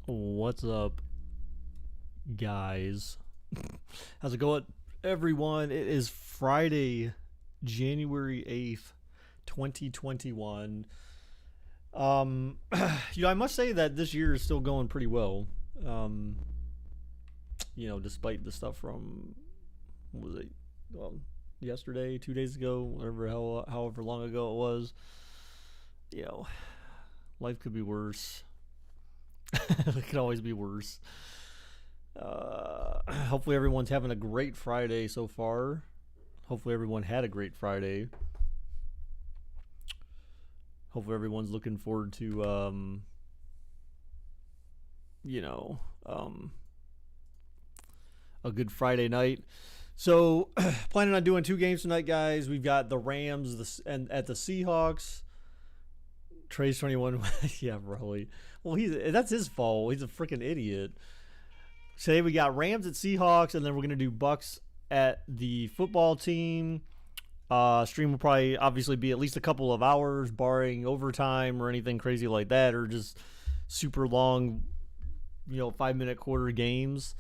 What's up, guys? How's it going, everyone? It is Friday, January 8th, 2021. I must say that this year is still going pretty well. Despite the stuff from, what was it, yesterday, 2 days ago, however long ago it was. Life could be worse. It could always be worse. Hopefully everyone's having a great Friday so far. Hopefully everyone had a great Friday. Hopefully everyone's looking forward to a good Friday night. So planning on doing 2 games tonight, guys. We've got the Rams and at the Seahawks. Trey's 21. Yeah, probably. Well, that's his fault. He's a freaking idiot. Today we got Rams at Seahawks, and then we're gonna do Bucs at the football team. Stream will probably obviously be at least a couple of hours, barring overtime or anything crazy like that, or just super long, 5-minute quarter games.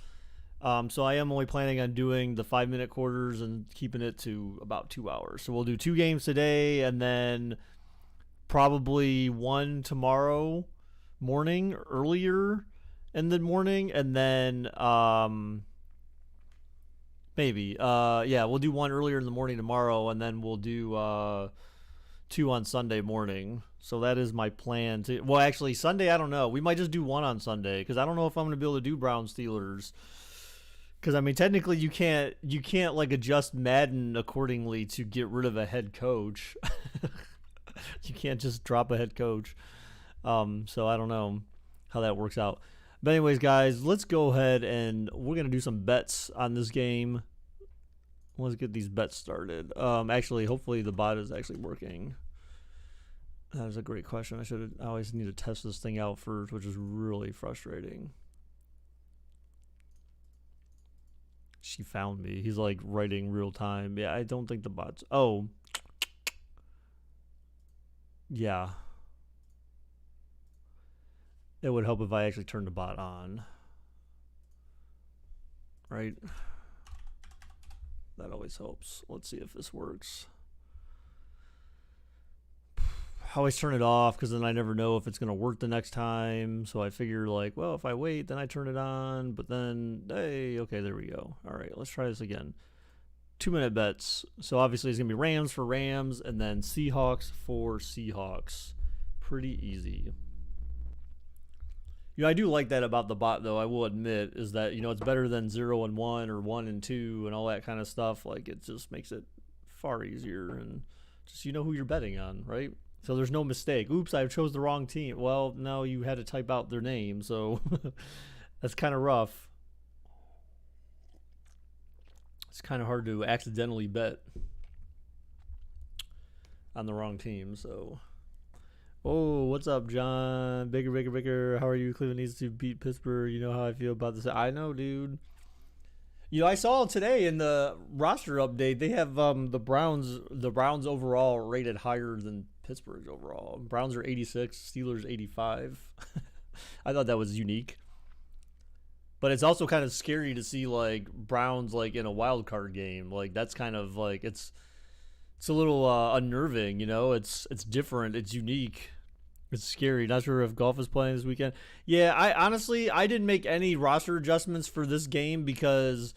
So I am only planning on doing the 5-minute quarters and keeping it to about 2 hours. So we'll do 2 games today, and then probably one tomorrow morning, earlier in the morning, and then we'll do one earlier in the morning tomorrow, and then we'll do 2 on Sunday morning. So that is my plan. Well, actually, Sunday, I don't know. We might just do 1 on Sunday, because I don't know if I'm going to be able to do Browns Steelers. Because, I mean, technically you can't like adjust Madden accordingly to get rid of a head coach. You can't just drop a head coach. So I don't know how that works out. But anyways, guys, let's go ahead and we're going to do some bets on this game. Let's get these bets started. Actually, hopefully the bot is actually working. That is a great question. I always need to test this thing out first, which is really frustrating. She found me. He's like writing real time. Yeah, I don't think the bot's... Oh. Yeah. It would help if I actually turned the bot on. Right? That always helps. Let's see if this works. I always turn it off because then I never know if it's going to work the next time. So I figure like, well, if I wait, then I turn it on. But then, hey, okay, there we go. All right, let's try this again. 2-minute bets. So obviously it's going to be Rams for Rams and then Seahawks for Seahawks. Pretty easy. I do like that about the bot, though, I will admit, is that, it's better than 0 and 1 or 1 and 2 and all that kind of stuff. Like, it just makes it far easier and just who you're betting on, right? So there's no mistake. Oops, I chose the wrong team. Well, no, you had to type out their name, so that's kind of rough. It's kind of hard to accidentally bet on the wrong team, so... Oh, what's up, John? Bigger. How are you? Cleveland needs to beat Pittsburgh. You know how I feel about this. I know, dude. I saw today in the roster update, they have the Browns overall rated higher than Pittsburgh's overall. Browns are 86, Steelers 85. I thought that was unique. But it's also kind of scary to see like Browns like in a wild card game. Like that's kind of like it's a little unnerving, It's different, it's unique. It's scary. Not sure if golf is playing this weekend. Yeah, I didn't make any roster adjustments for this game because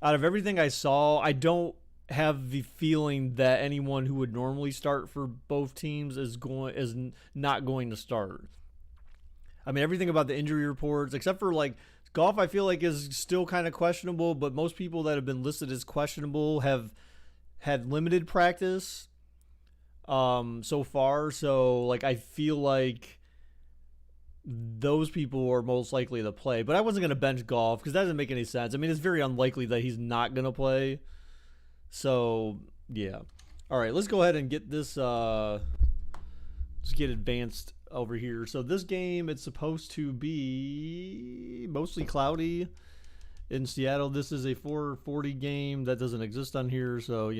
out of everything I saw, I don't have the feeling that anyone who would normally start for both teams is not going to start. I mean, everything about the injury reports, except for like golf, I feel like is still kind of questionable, but most people that have been listed as questionable have had limited practice so far, so like I feel like those people are most likely to play. But I wasn't going to bench golf because that doesn't make any sense. I mean, it's very unlikely that he's not going to play. So yeah, all right, let's go ahead and get this let's get advanced over here. So this game, it's supposed to be mostly cloudy in Seattle. This is a 440 game that doesn't exist on here, so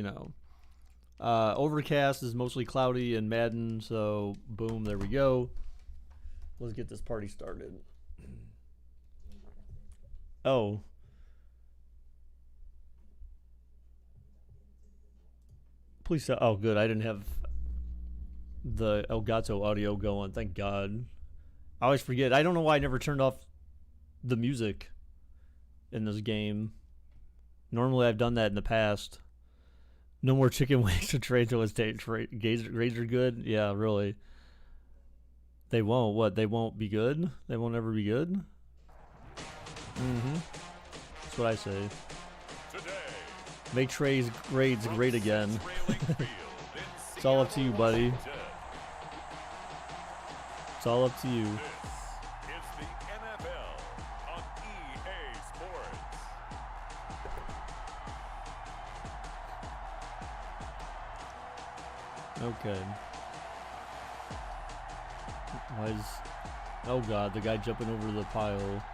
overcast is mostly cloudy in Madden, so boom, there we go. Let's get this party started. Oh. Please tell. Oh, good. I didn't have the Elgato audio going. Thank God. I always forget. I don't know why I never turned off the music in this game. Normally I've done that in the past. No more chicken wings to trade till it's grades are good. Yeah, really. They won't. What? They won't be good? They won't ever be good? That's what I say. Make Trey's grades great again. It's all up to you, buddy. It's all up to you. This is the NFL on EA Sports. Okay. Why is... Oh God, the guy jumping over the pile.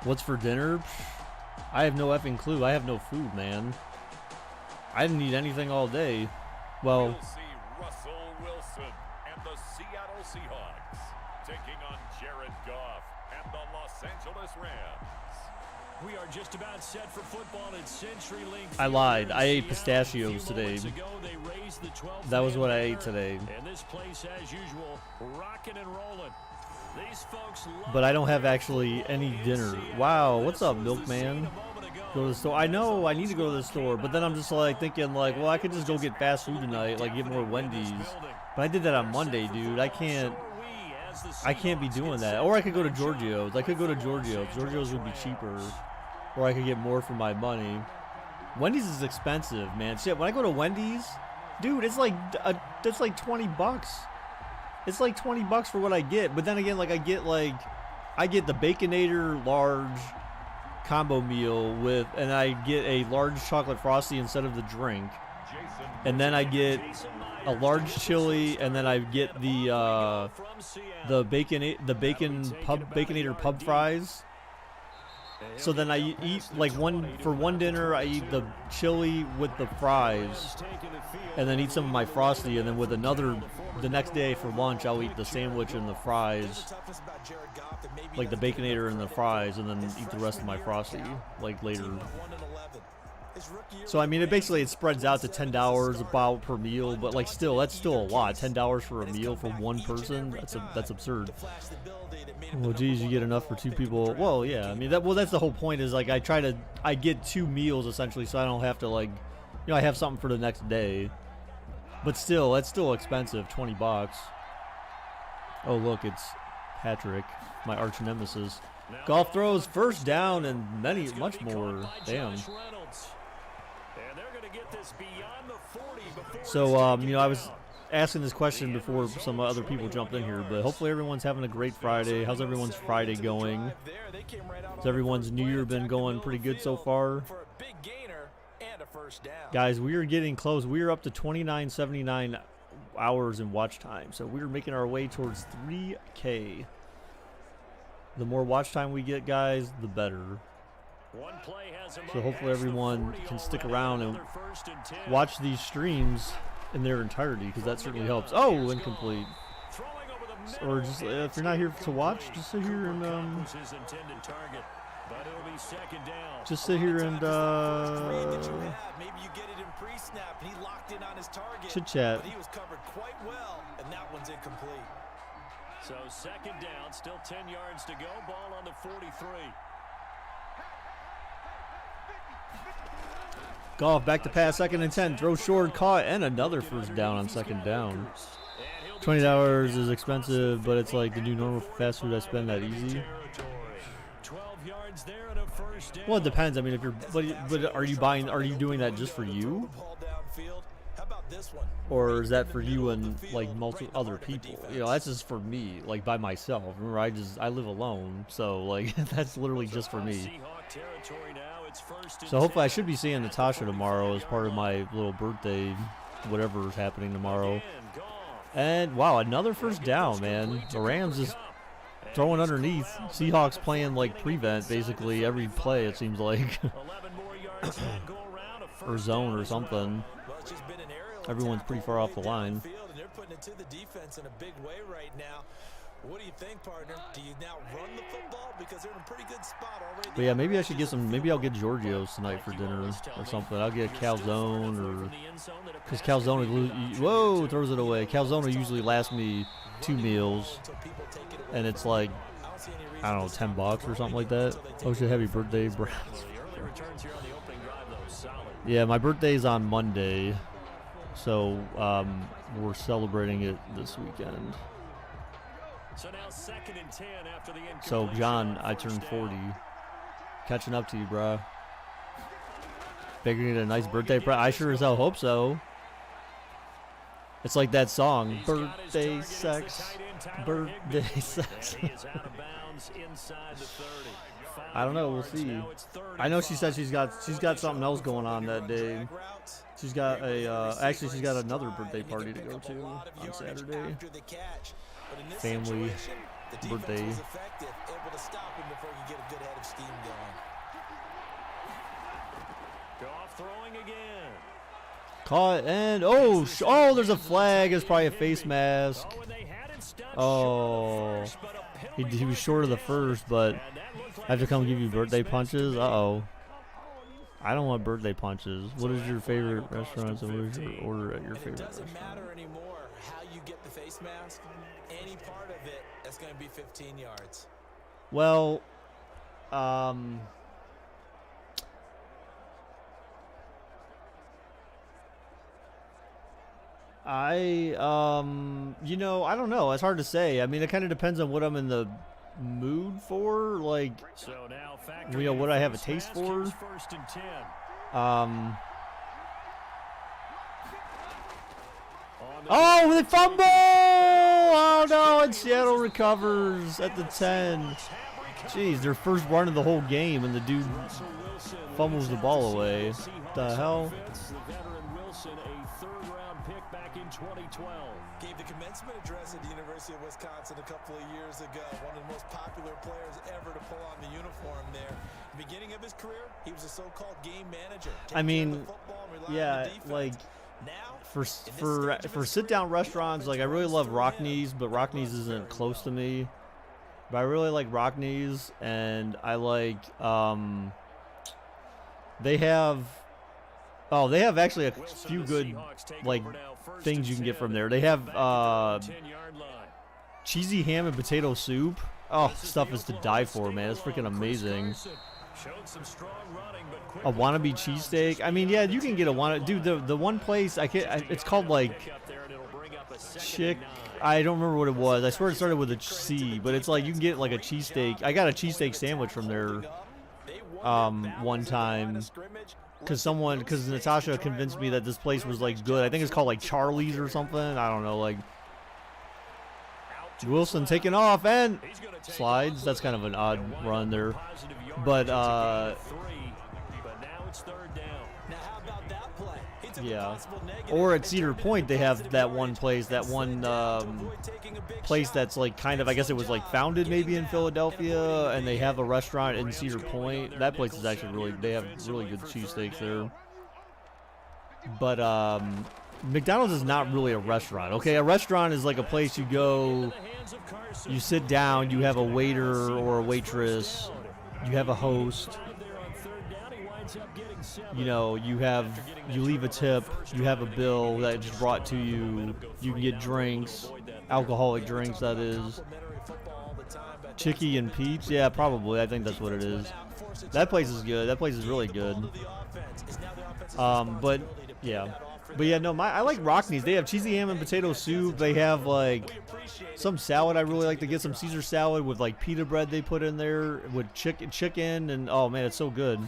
What's for dinner? I have no effing clue. I have no food, man. I didn't eat anything all day. Well... We'll see Russell Wilson and the Seattle Seahawks taking on Jared Goff and the Los Angeles Rams. We are just about set for football at CenturyLink. I lied. I ate pistachios today. That was what I ate today. And this place, as usual, rocking and rolling. These folks but I don't have actually any dinner. Wow, what's up, Milkman? Go to the store. I know I need to go to the store, but then I'm just like thinking like, well, I could just go get fast food tonight, like get more Wendy's. But I did that on Monday, dude. I can't be doing that. Or I could go to Giorgio's. I could go to Giorgio's. Giorgio's would be cheaper. Or I could get more for my money. Wendy's is expensive, man. Shit, when I go to Wendy's, dude, it's like that's like $20. It's like $20 for what I get. But then again, like I get the Baconator large combo meal with, and I get a large chocolate frosty instead of the drink. And then I get a large chili, and then I get the Baconator pub fries. So then I eat like one dinner I eat the chili with the fries, and then eat some of my frosty, and then with another the next day for lunch I'll eat the sandwich and the fries, like the Baconator and the fries, and then eat the rest of my frosty like later. So I mean, it spreads out to $10 about per meal, but like still, that's still a lot. $10 for a meal for one person, that's absurd. Well, geez, you get enough for two people. Well, yeah, I mean that's the whole point. Is like I get two meals essentially, so I don't have to like, I have something for the next day. But still, that's still expensive, $20. Oh look, it's Patrick, my arch nemesis. Golf throws, first down, and much more. Damn. So, I was asking this question before some other people jumped in here, but hopefully everyone's having a great Friday. How's everyone's Friday going? Has everyone's New Year been going pretty good so far? Guys, we are getting close. We are up to 2979 hours in watch time, so we're making our way towards 3K. The more watch time we get, guys, the better. So hopefully everyone can stick around and watch these streams in their entirety, because that certainly helps. Oh, incomplete. Or just if you're not here to watch, just sit here and chit chat. So second down, still 10 yards to go. Ball on the 43. Goff back to pass, 2nd and 10. Throw short, caught, and another first down on 2nd down. $20 is expensive, but it's like the new normal for fast food. I spend that easy. Well, it depends. I mean, if you're, but are you doing that just for you? Or is that for you and like multiple other people? That's just for me, like by myself. Remember, I live alone, so like that's literally just for me. So hopefully I should be seeing Natasha tomorrow as part of my little birthday, whatever is happening tomorrow. And wow, another first down, man. The Rams is throwing underneath. Seahawks playing like prevent basically every play, it seems like. Or zone or something. Everyone's pretty far off the line. They're putting it to the defense in a big way right now. What do you think, partner? Do you now run the football But yeah, maybe I should get some. Maybe I'll get Giorgio's tonight for dinner or something. I'll get calzone or because calzone. Whoa, throws it away. Calzone usually lasts me 2 meals, and it's like I don't know, $10 or something like that. Oh shit! Happy birthday, Browns. Yeah, my birthday's on Monday, so we're celebrating it this weekend. So now 2nd and 10 after the So John, I turned 40. Catching up to you, bro. Baker get a nice birthday present. I sure as hell hope so. It's like that song, birthday sex, birthday sex. I don't know. We'll see. I know she said she's got something else going on that day. She's got a actually she's got another birthday party to go to on Saturday. Family birthday. Goff throwing again. Caught and oh, there's a flag. It's probably a face mask. Oh, he was short of the first, but I have to come give you birthday punches. Uh-oh. I don't want birthday punches. What is your favorite restaurant? And what is your order at your favorite restaurant? It doesn't matter anymore how you get the face mask. Any part of it, that's going to be 15 yards. Well, you know, I don't know. It's hard to say. I mean, it kind of depends on what I'm in the mood for. Like, so now you know, what I have a taste for. 1st and 10. Oh, they fumble! Oh no! And Seattle recovers at the 10. Jeez, their first run of the whole game, and the dude fumbles the ball away. What the hell? Gave the commencement address at the University of Wisconsin a couple of years ago. One of the most popular players ever to pull on the uniform there. Beginning of his career, he was a so-called game manager. I mean, yeah, like for sit-down restaurants, like I really love Rockneys, but Rockneys isn't close to me. But I really like Rockneys, and I like they have actually a few good like things you can get from there. They have cheesy ham and potato soup. Oh, stuff is to die for, man. It's freaking amazing. A wannabe cheesesteak. I mean, yeah, you can get a wannabe. Dude, the one place it's called like Chick. I don't remember what it was. I swear it started with a C, but it's like you can get like a cheesesteak. I got a cheesesteak sandwich from there one time. Because Natasha convinced me that this place was like good. I think it's called like Charlie's or something. I don't know. Like Wilson taking off and slides. That's kind of an odd run there. But yeah. Or at Cedar Point they have that one place, place that's like kind of, I guess it was like founded maybe in Philadelphia, and they have a restaurant in Cedar Point. That place is actually they have really good cheesesteaks there. But McDonald's is not really a restaurant. Okay, a restaurant is like a place you go, you sit down, you have a waiter or a waitress, you have a host. You know, you leave a tip, you have a bill that is brought to you, you can get drinks, alcoholic drinks, that is. Chicky and Pete's, yeah, probably, I think that's what it is. That place is good, that place is really good. But yeah, no, I like Rockneys. They have cheesy ham and potato soup. They have like some salad I really like to get, some Caesar salad with like pita bread they put in there with chicken, and oh man, it's so good.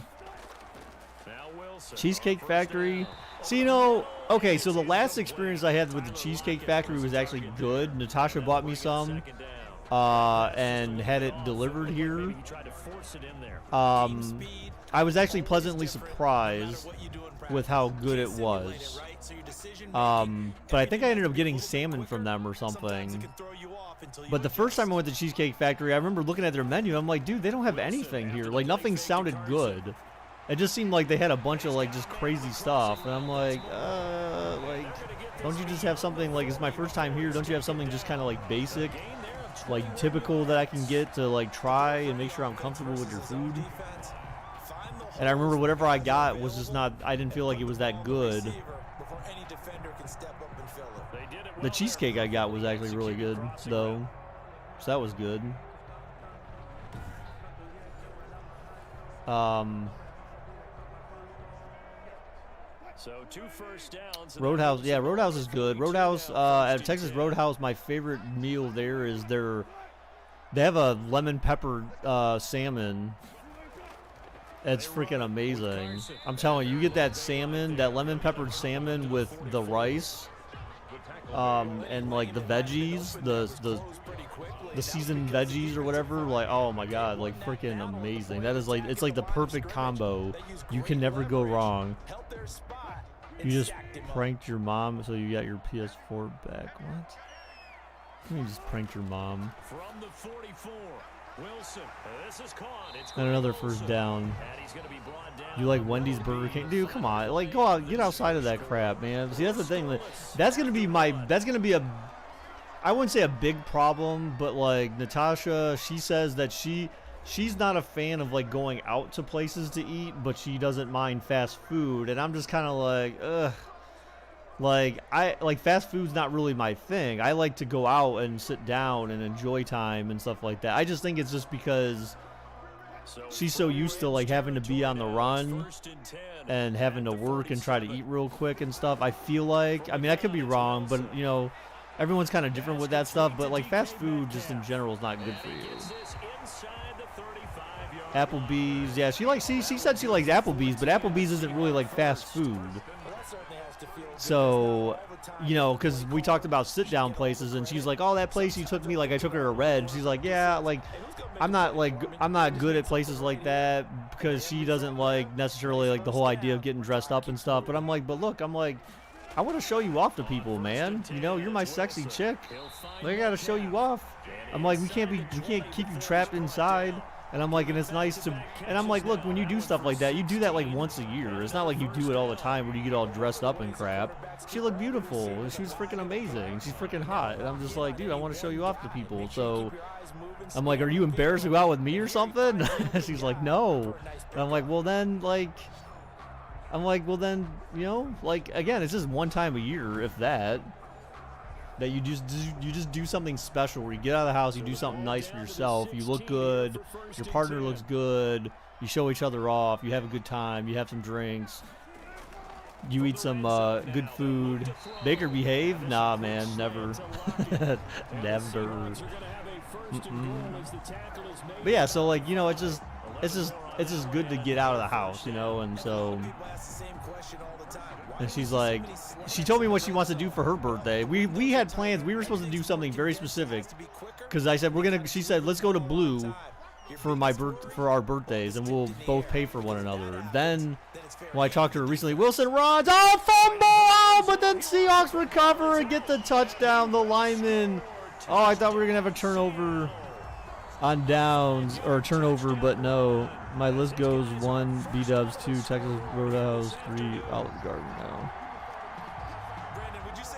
Cheesecake Factory. So, you know, okay, so the last experience I had with the Cheesecake Factory was actually good. Natasha bought me some and had it delivered here. I was actually pleasantly surprised with how good it was. But I think I ended up getting salmon from them or something. But the first time I went to Cheesecake Factory, I remember looking at their menu. I'm like, dude, they don't have anything here. Like, nothing sounded good. It just seemed like they had a bunch of like just crazy stuff, and I'm like, don't you just have something like, it's my first time here, don't you have something just kind of like basic? like typical that I can get to like try and make sure I'm comfortable with your food. And I remember whatever I got was just not, I didn't feel like it was that good. The cheesecake I got was actually really good though, so that was good. So 2 first downs. Roadhouse, yeah, Roadhouse is good. Roadhouse, at Texas Roadhouse, my favorite meal there is they have a lemon pepper salmon. It's freaking amazing. I'm telling you, you get that salmon, that lemon peppered salmon with the rice, and like the veggies, the seasoned veggies or whatever. Like, oh my god, like freaking amazing. That is like, it's like the perfect combo. You can never go wrong. You just pranked your mom, so you got your PS4 back. What? You just pranked your mom. From the 44, Wilson. This is caught. And another first down. And he's gonna be brought down. You like Wendy's, Burger King, dude? Come on, like go out, get outside of that crap, man. See, that's the thing. Like, that's gonna be a, I wouldn't say a big problem, but like Natasha, she says that she's not a fan of like going out to places to eat, but she doesn't mind fast food, and I'm just kind of like, ugh. Like fast food's not really my thing. I like to go out and sit down and enjoy time and stuff like that. I just think it's just because she's so used to like having to be on the run and having to work and try to eat real quick and stuff. I feel like, I mean, I could be wrong, but you know, everyone's kind of different with that stuff, but like fast food just in general is not good for you. Applebee's, yeah, she said she likes Applebee's, but Applebee's isn't really like fast food. So, you know, because we talked about sit-down places, and she's like, oh, that place you took me, like I took her to Red. She's like, yeah, like I'm not good at places like that, because she doesn't like necessarily like the whole idea of getting dressed up and stuff. But I'm like, but look, I'm like, I want to show you off to people, man. You know, you're my sexy chick. Like, I gotta show you off. I'm like, we can't keep you trapped inside. And I'm like, and it's nice to, and I'm like, look, when you do stuff like that, you do that like once a year. It's not like you do it all the time where you get all dressed up and crap. She looked beautiful, and she was freaking amazing. She's freaking hot, and I'm just like, dude, I want to show you off to people. So I'm like, are you embarrassed to go out with me or something? She's like, no. And I'm like, well then, you know, like, again, it's just one time a year, if that. That you just do something special where you get out of the house, you do something nice for yourself, you look good, your partner looks good, you show each other off, you have a good time, you have some drinks, you eat some good food. Baker behave? Nah, man, never. Never. But yeah, so like, you know, it's just good to get out of the house, you know, and so. And she's like, she told me what she wants to do for her birthday. We had plans. We were supposed to do something very specific, because I said she said let's go to Blue for our birthdays, and we'll both pay for one another. Then when I talked to her recently, Wilson runs, oh, fumble, oh, but then Seahawks recover and get the touchdown. The lineman, oh, I thought we were gonna have a turnover on downs, or a turnover, but no. My list goes 1 B-Dubs, 2 Texas Roadhouse, 3 Olive Garden now.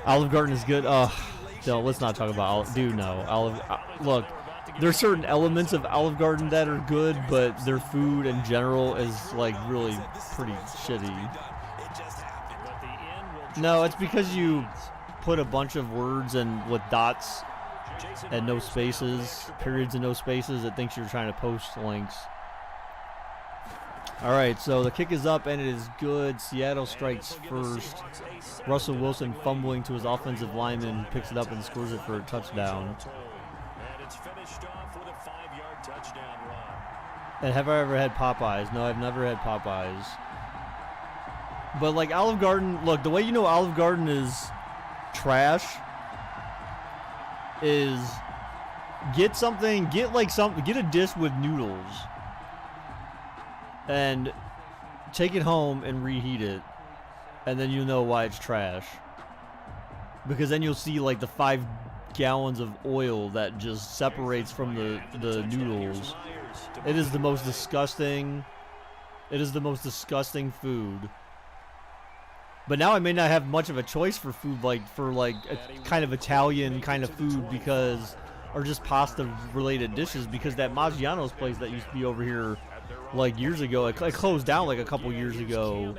Olive Garden is good. No, let's not talk about Olive. Dude, no. Look, there's certain elements of Olive Garden that are good, but their food in general is like really pretty shitty. No, it's because you put a bunch of words and with dots and no spaces, periods and no spaces. It thinks you're trying to post links. All right, so the kick is up, and it is good. Seattle strikes first. Russell Wilson fumbling to his offensive lineman, picks it up and scores it for a touchdown. And it's finished off with a 5-yard touchdown run. And have I ever had Popeyes? No, I've never had Popeyes. But like Olive Garden, look, the way you know Olive Garden is trash is get a dish with noodles. And take it home and reheat it, and then you'll know why it's trash. Because then you'll see like the 5 gallons of oil that just separates from the noodles. It is the most disgusting. It is the most disgusting food. But now I may not have much of a choice for food, like for like a kind of Italian kind of food, because are just pasta-related dishes because that Maggiano's place that used to be over here like years ago, it closed down like a couple years ago,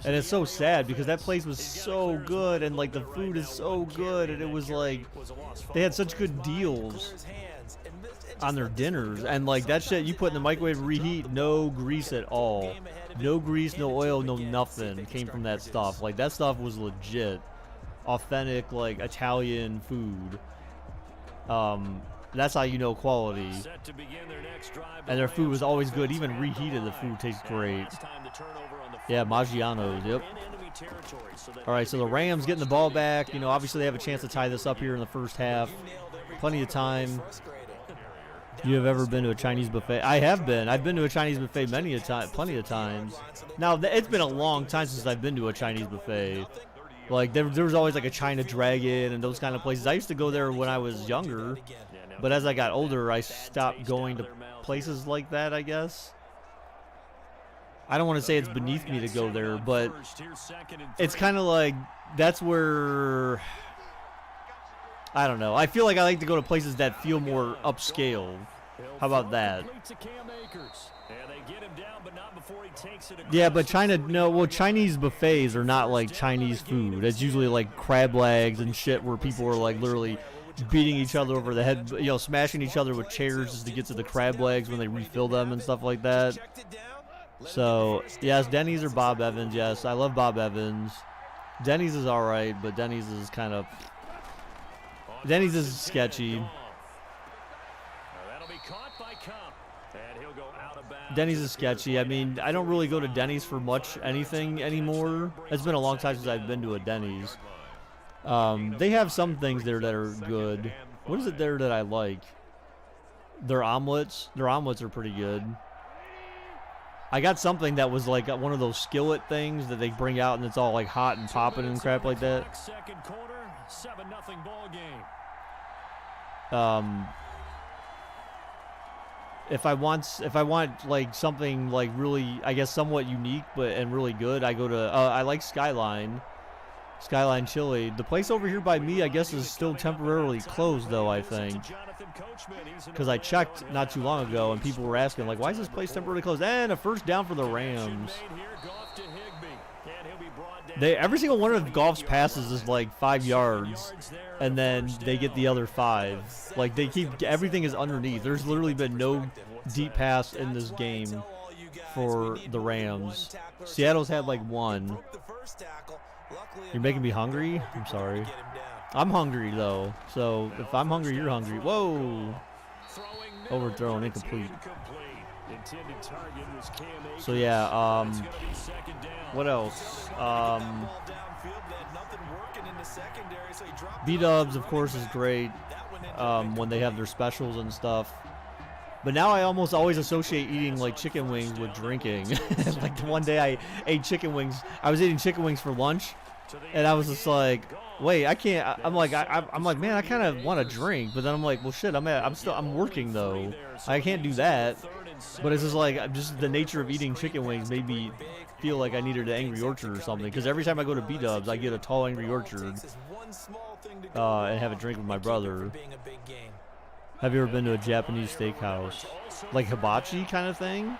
and it's so sad because that place was so good and like the food is so good, and it was like they had such good deals on their dinners, and like that shit you put in the microwave, reheat, no grease at all, no grease, no oil, no nothing came from that stuff. Like that stuff was legit, authentic like Italian food. That's how you know quality. And their food was always good. Even reheated, the food tastes great. Yeah, Maggiano's, yep. All right, so the Rams getting the ball back. You know, obviously they have a chance to tie this up here in the first half. Plenty of time. You have ever been to a Chinese buffet? I have been. I've been to a Chinese buffet plenty of times. Now, it's been a long time since I've been to a Chinese buffet. Like, there was always like a China Dragon and those kind of places. I used to go there when I was younger. But as I got older, I stopped going to places like that, I guess. I don't want to say it's beneath me to go there, but it's kind of like that's where, I don't know. I feel like I like to go to places that feel more upscale. How about that? Yeah, but Chinese buffets are not like Chinese food. It's usually like crab legs and shit where people are like literally beating each other over the head, you know, smashing each other with chairs just to get to the crab legs when they refill them and stuff like that. So, yes, Denny's or Bob Evans, yes. I love Bob Evans. Denny's is alright, but Denny's is kind of... Denny's is sketchy. Denny's is sketchy. I mean, I don't really go to Denny's for much anything anymore. It's been a long time since I've been to a Denny's. They have some things there that are good. What is it there that I like? Their omelets. Their omelets are pretty good. I got something that was like one of those skillet things that they bring out and it's all like hot and popping and crap like that. Second quarter, 7-0 ball game. If I want like something like really, I guess somewhat unique and really good, I go to I like Skyline Chili. The place over here by me, I guess, is still temporarily closed, though, I think. Because I checked not too long ago, and people were asking, like, why is this place temporarily closed? And a first down for the Rams. Every single one of Goff's passes is, like, 5 yards, and then they get the other 5. Like, everything is underneath. There's literally been no deep pass in this game for the Rams. Seattle's had, like, 1. You're making me hungry? I'm sorry. I'm hungry, though. So, if I'm hungry, you're hungry. Whoa! Overthrown, incomplete. So, yeah, what else? B-dubs, of course, is great when they have their specials and stuff. But now I almost always associate eating, like, chicken wings with drinking. Like, the one day I ate chicken wings. I was eating chicken wings for lunch, and I was just like, wait, I can't. I'm like, man, I kind of want to drink. But then I'm like, well, shit, I'm working, though. I can't do that. But it's just like, just the nature of eating chicken wings made me feel like I needed an Angry Orchard or something. Because every time I go to B-dubs, I get a tall Angry Orchard and have a drink with my brother. Have you ever been to a Japanese steakhouse? Like hibachi kind of thing?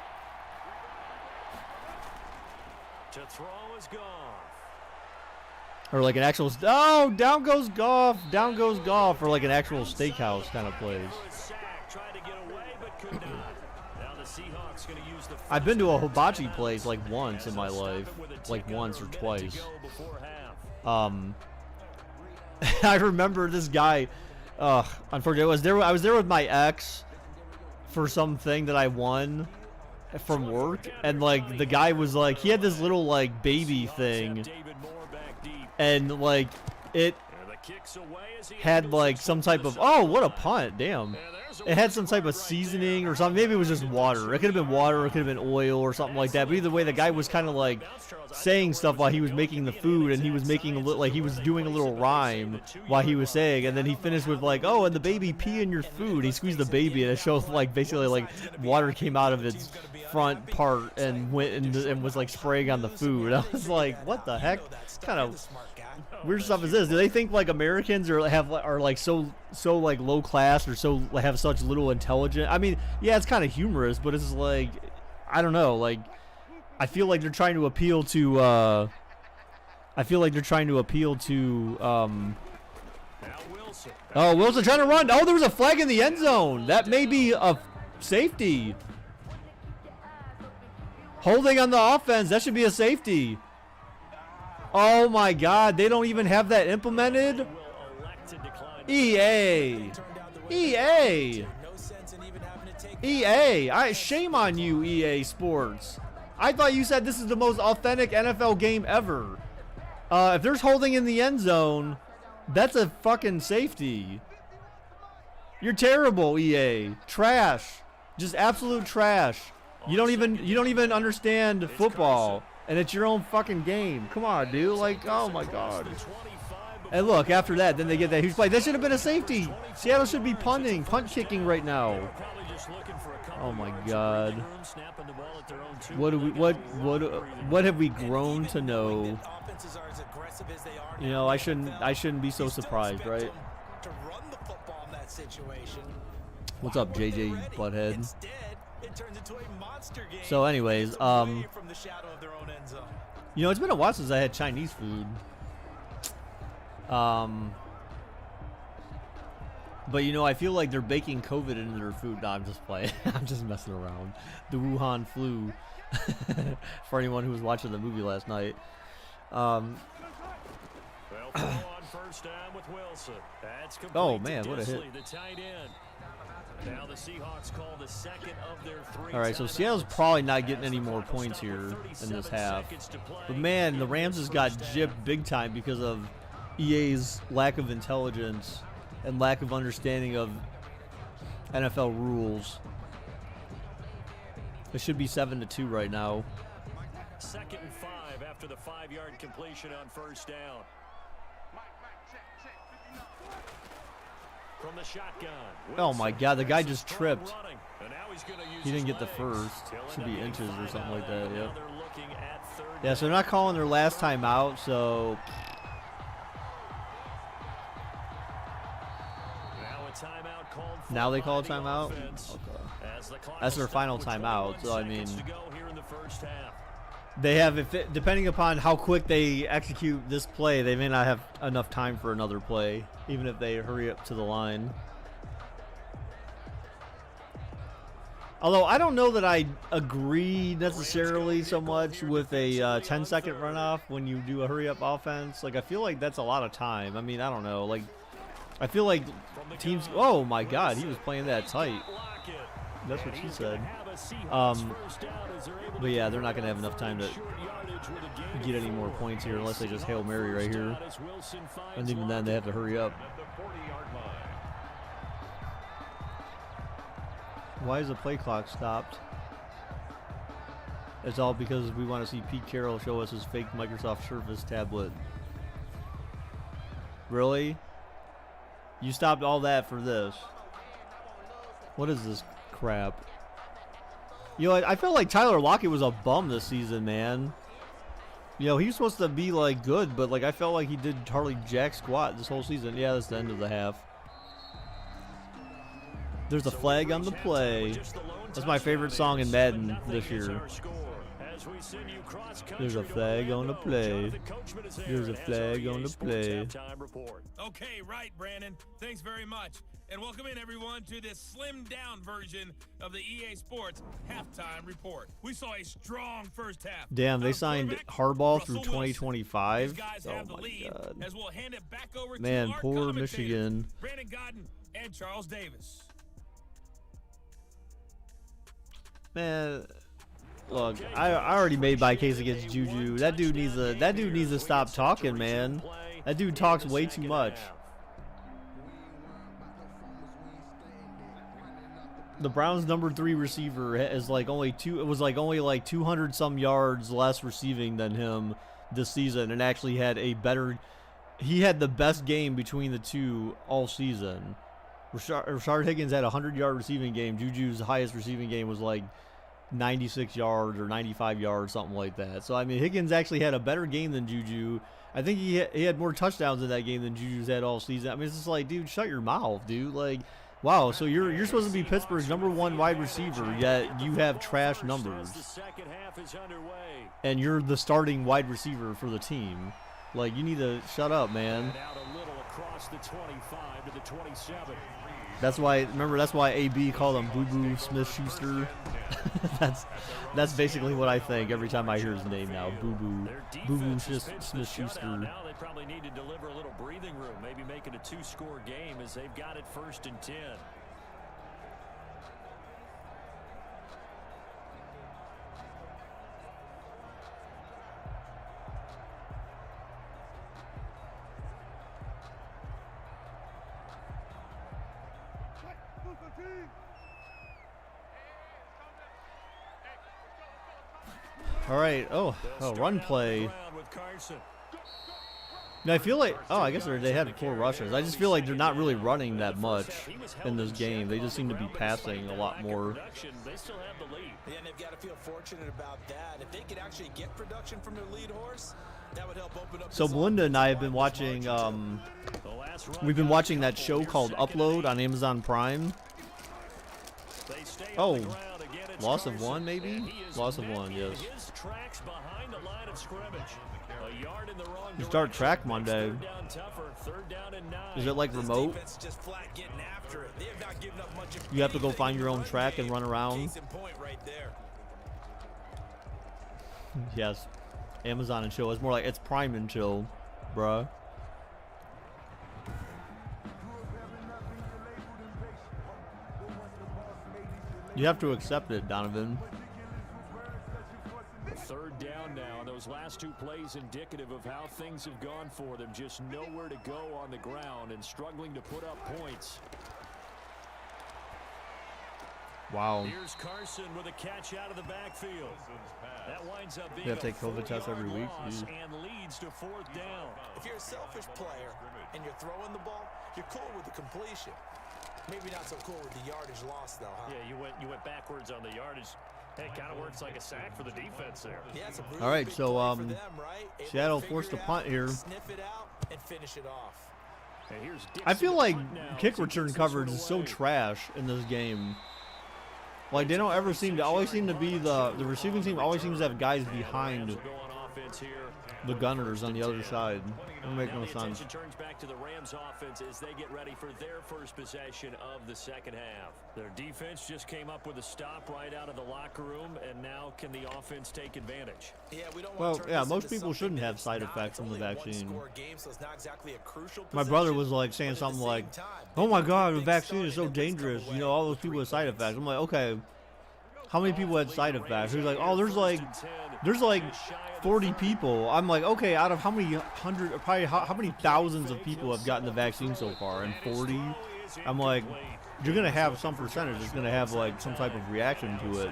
To throw is gone. Or like an actual... Oh, down goes Goff. Down goes Goff. Or like an actual steakhouse kind of place. I've been to a hibachi place like once in my life. Like once or twice. I remember this guy... unfortunately, I was there with my ex for something that I won from work, and like the guy was like, he had this little like baby thing, and like it had like some type of, oh, what a punt, damn. It had some type of seasoning or something. Maybe it was just water. It could have been water. It could have been oil or something like that. But either way, the guy was kind of like saying stuff while he was making the food, and he was making a little, like he was doing a little rhyme while he was saying, and then he finished with like, oh, and the baby pee in your food. He squeezed the baby, and it showed like basically like water came out of its front part and went and was like spraying on the food. I was like, what the heck? Kind of weird stuff is this? Do they think like Americans are like so like low class or so have such little intelligence? I mean, yeah, it's kind of humorous, but it's like, I don't know. Like, I feel like they're trying to appeal to. Oh, Wilson trying to run. Oh, there was a flag in the end zone. That may be a safety. Holding on the offense. That should be a safety. Oh, my God. They don't even have that implemented? EA. EA. EA. Shame on you, EA Sports. I thought you said this is the most authentic NFL game ever. If there's holding in the end zone, that's a fucking safety. You're terrible, EA. Trash. Just absolute trash. You don't even understand football, and it's your own fucking game. Come on, dude. Like, oh my God. And look, after that, then they get that huge play. That should have been a safety. Seattle should be punt kicking right now. Oh my God. What have we grown to know? You know, I shouldn't be so surprised, right? What's up, JJ Butthead? So anyways, you know, it's been a while since I had Chinese food. But you know, I feel like they're baking COVID into their food. No, I'm just playing. I'm just messing around. The Wuhan flu. For anyone who was watching the movie last night. Oh man, what a hit. Now the Seahawks call the second of their three. All right, so Seattle's probably not getting any more points here in this half. But man, the Rams has got gypped big time because of EA's lack of intelligence and lack of understanding of NFL rules. It should be 7-2 right now. 2nd and 5 after the 5-yard completion on first down. From the shotgun. Oh my God, the guy just tripped. He didn't get the first. Should be inches or something like that. Yep. Yeah, so they're not calling their last time out, so. Now they call a timeout? Okay. That's their final timeout, so I mean. They have, depending upon how quick they execute this play, they may not have enough time for another play, even if they hurry up to the line. Although I don't know that I agree necessarily so much with a 10-second runoff when you do a hurry-up offense. Like, I feel like that's a lot of time. I mean, I don't know. Like, I feel like teams. Oh my God, he was playing that tight. That's what she said. But yeah, they're not going to have enough time to get any more points here unless they just Hail Mary right here. And even then, they have to hurry up. Why is the play clock stopped? It's all because we want to see Pete Carroll show us his fake Microsoft Surface tablet. Really? You stopped all that for this? What is this crap? You know, I felt like Tyler Lockett was a bum this season, man. You know, he was supposed to be, like, good, but, like, I felt like he did hardly jack squat this whole season. Yeah, that's the end of the half. There's a flag on the play. That's my favorite song in Madden this year. There's a flag on the play. There's a flag on the play. Okay, right, Brandon. Thanks very much. And welcome in, everyone, to this slimmed-down version of the EA Sports Halftime Report. We saw a strong first half. Damn, they signed Harbaugh through 2025. Oh, my God. As we'll hand it back over Man, to our poor Michigan. Brandon Godden and Charles Davis. Man, look, I already made my case against Juju. That dude needs to stop talking, man. That dude talks way too much. The Browns' number 3 receiver is like only 200 some yards less receiving than him this season, and actually had he had the best game between the two all season. Rashard Higgins had a 100-yard receiving game. Juju's highest receiving game was like 96 yards or 95 yards, something like that. So, I mean, Higgins actually had a better game than Juju. I think he had more touchdowns in that game than Juju's had all season. I mean, it's just like, dude, shut your mouth, dude. Like, wow, so you're supposed to be Pittsburgh's #1 wide receiver, yet you have trash numbers. And you're the starting wide receiver for the team. Like, you need to shut up, man. That's why, remember, that's why AB called him Boo Boo Smith-Schuster. that's basically what I think every time I hear his name now. Boo Boo Smith-Schuster. Now they probably need to deliver a little breathing room, maybe make it a 2-score game as they've got it 1st and 10. All right. Oh, run play. Now I feel like, I guess they had 4 rushes. I just feel like they're not really running that much in this game. They just seem to be passing a lot more. Yeah, and they've got to feel fortunate about that. If they could actually get production from their lead horse, that would help open up. So Belinda and I have been watching. We've been watching that show called Upload on Amazon Prime. Oh, loss of 1 maybe? Loss of 1, yes. You start track Monday. Is it like remote? You have to go find your own track and run around? Yes. Amazon and chill. It's more like it's Prime and chill, bruh. You have to accept it, Donovan. 3rd down now. Those last 2 plays indicative of how things have gone for them. Just nowhere to go on the ground and struggling to put up points. Wow. Here's Carson with a catch out of the backfield. That winds up being you have to take COVID tests every week. And leads to 4th down. If you're a selfish player and you're throwing the ball, you're cool with the completion. Maybe not so cool with the yardage loss, though, huh? Yeah, you went backwards on the yardage. Hey, it kind of works like a sack for the defense there. Yeah, it's a really all right, big so play for them, right? Seattle forced a punt here. Sniff it out and finish it off. I feel like kick return coverage is so trash in this game. Like, they don't ever seem to, always seem to be the receiving team always seems to have guys behind the gunners on the other side. Doesn't make no sense. Turns back to the Rams offense as they get ready for their first possession of the 2nd half. Their defense just came up with a stop right out of the locker room, and now can the offense take advantage? Yeah, we don't well, yeah, most people shouldn't have side effects from the vaccine. My brother was like saying something like, "Oh my God, the vaccine is so dangerous. You know, all those people with side effects." I'm like, okay, how many people had side effects? He's like, "Oh, there's like 40 people." I'm like, okay, out of how many hundred, or probably how many thousands of people have gotten the vaccine so far? And 40? I'm like, you're going to have some percentage that's going to have like some type of reaction to it.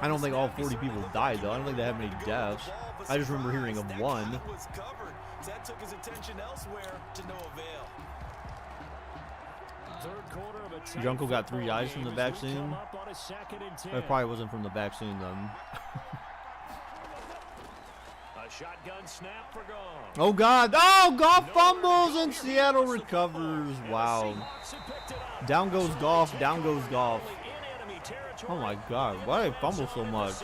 I don't think all 40 people died, though. I don't think they have many deaths. I just remember hearing of 1. That took his attention elsewhere to no avail. Your uncle got 3 eyes from the vaccine? That probably wasn't from the vaccine, then. Shotgun snap for Goff. Oh, God. Oh, Goff fumbles and Seattle recovers. Wow. Down goes Goff. Down goes Goff. Oh, my God. Why did I fumble so much?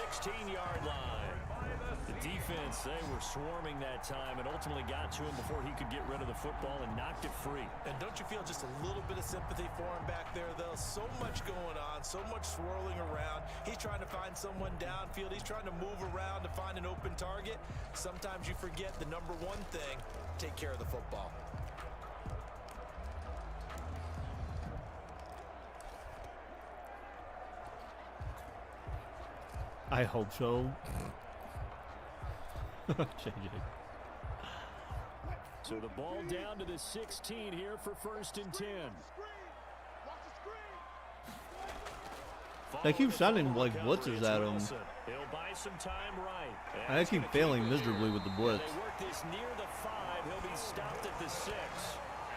The defense, they were swarming that time and ultimately got to him before he could get rid of the football and knocked it free. And don't you feel just a little bit of sympathy for him back there, though? So much going on, so much swirling around. He's trying to find someone downfield. He's trying to move around to find an open target. Sometimes you forget the number 1 thing, take care of the football. I hope so. So the ball down to the 16 here for 1st and 10. They keep sending like blitzers at him. He'll buy some time right. I keep failing miserably with the blitz. They work this near the 5. He'll be stopped at the 6.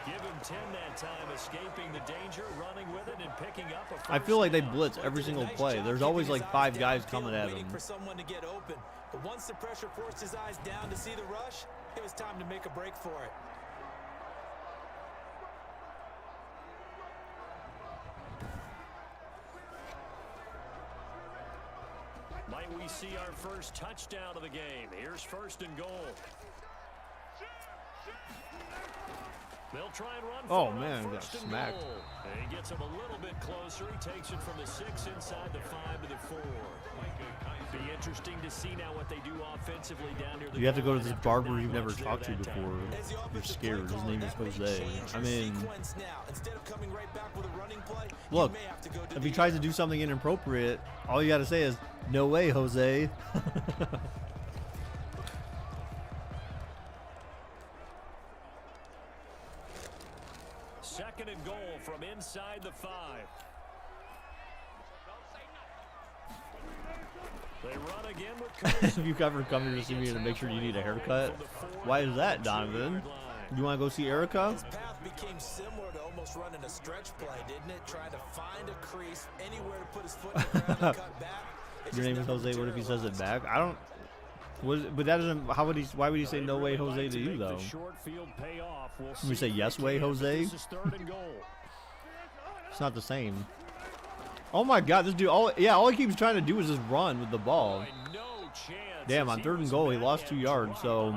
Give him 10 that time, escaping the danger, running with it, and picking up a first I feel like they down. blitz every single play. There's always like 5 guys coming at him. For someone to get open. But once the pressure forced his eyes down to see the rush, it was time to make a break for it. Might we see our first touchdown of the game? Here's 1st and goal. They'll try and run Oh, for it man, on got 1st and smacked. goal. And he gets him a little bit closer. He takes it from the 6 inside the 5 to the 4. Be interesting to see now what they do offensively down here. You have to go to this barber you've never talked to before. You're scared. His name is Jose. I mean, look, if he tries to do something inappropriate, all you got to say is, no way, Jose. Second and goal from inside the 5. They run again with If you ever come here to see me to make sure you need a haircut, why is that, Donovan? You want to go see Erica? His path became similar to almost running a stretch play, didn't it? Trying to find a crease, anywhere to put his foot in the ground and cut back. Your name is Jose. What if he says it back? I don't. But that doesn't. How would he? Why would he say no way, Jose to you though? Can we say yes way, Jose? It's not the same. Oh my God, this dude! All he keeps trying to do is just run with the ball. Damn, on 3rd and goal, he lost 2 yards. So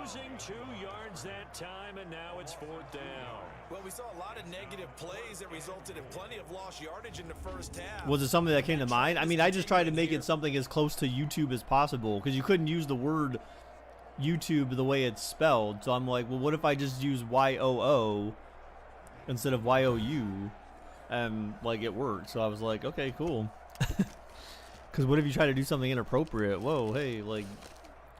losing 2 yards that time, and now it's 4th down. Well, we saw a lot of negative plays that resulted in plenty of lost yardage in the first half. was it something that came to mind? I mean, I just tried to make it something as close to YouTube as possible because you couldn't use the word YouTube the way it's spelled. So I'm like, well, what if I just use YOO instead of YOU? And like it worked. So I was like, okay, cool. Because what if you try to do something inappropriate? Whoa, hey, like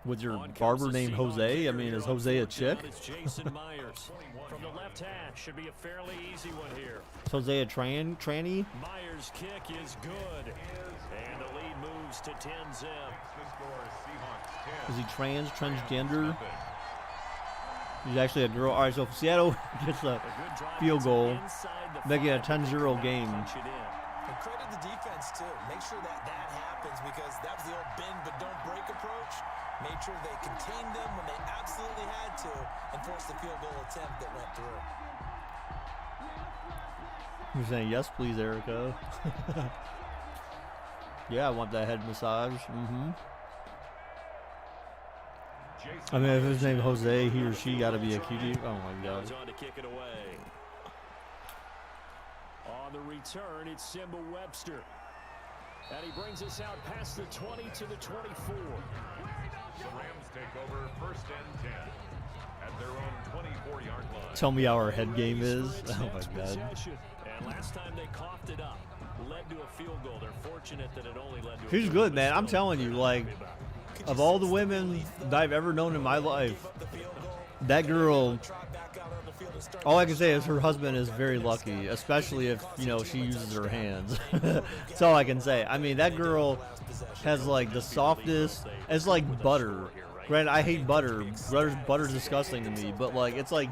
with your barber named Jose? I mean, is Jose a chick? Jason Myers from the left hash should be a fairly easy one here. Is Jose a tranny? Myers' kick is good, and the lead moves to 10-zip. Is he transgender? He's actually a girl. All right, so if Seattle gets a field goal, making it a 10-0 game. And credit the defense, too. Make sure that happens because that was the old bend but don't break approach. Made sure they contained them when they absolutely had to and forced the field goal attempt that went through. You're saying yes, please, Erica. Yeah, I want that head massage. I mean, if his name Jose, he or she got to be a cutie. Oh my God. On to kick it away. On the return, it's Simba Webster. And he brings us out past the 20 to the 24. The Rams take over 1st and 10 at their own 24-yard line. Tell me how our head game is. Oh my God. And last time they coughed it up, led to a field goal. They're fortunate that it only led to a He's field good, goal. man. I'm telling you, like, of all the women that I've ever known in my life, that girl, all I can say is her husband is very lucky, especially if, you know, she uses her hands. That's all I can say. I mean, that girl has, like, the softest, it's like butter. Granted, I hate butter. Butter's disgusting to me, but, like, it's like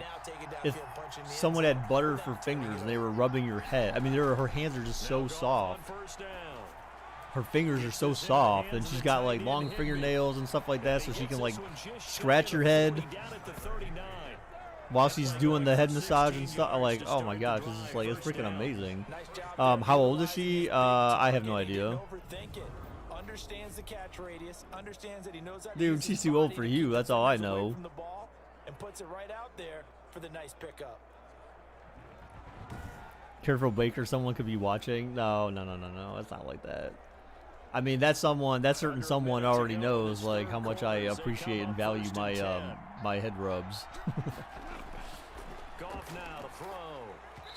if someone had butter for fingers and they were rubbing your head. I mean, her hands are just so soft. Her fingers are so soft, and she's got like long fingernails and stuff like that, so she can like scratch your head while she's doing the head massage and stuff. Like, oh my gosh, this is like, it's freaking amazing. How old is she? I have no idea. Dude, she's too old for you. That's all I know. And puts it right out there for the nice pickup. Careful, Baker. Someone could be watching. No. It's not like that. I mean, that's certain someone already knows like how much I appreciate and value my my head rubs.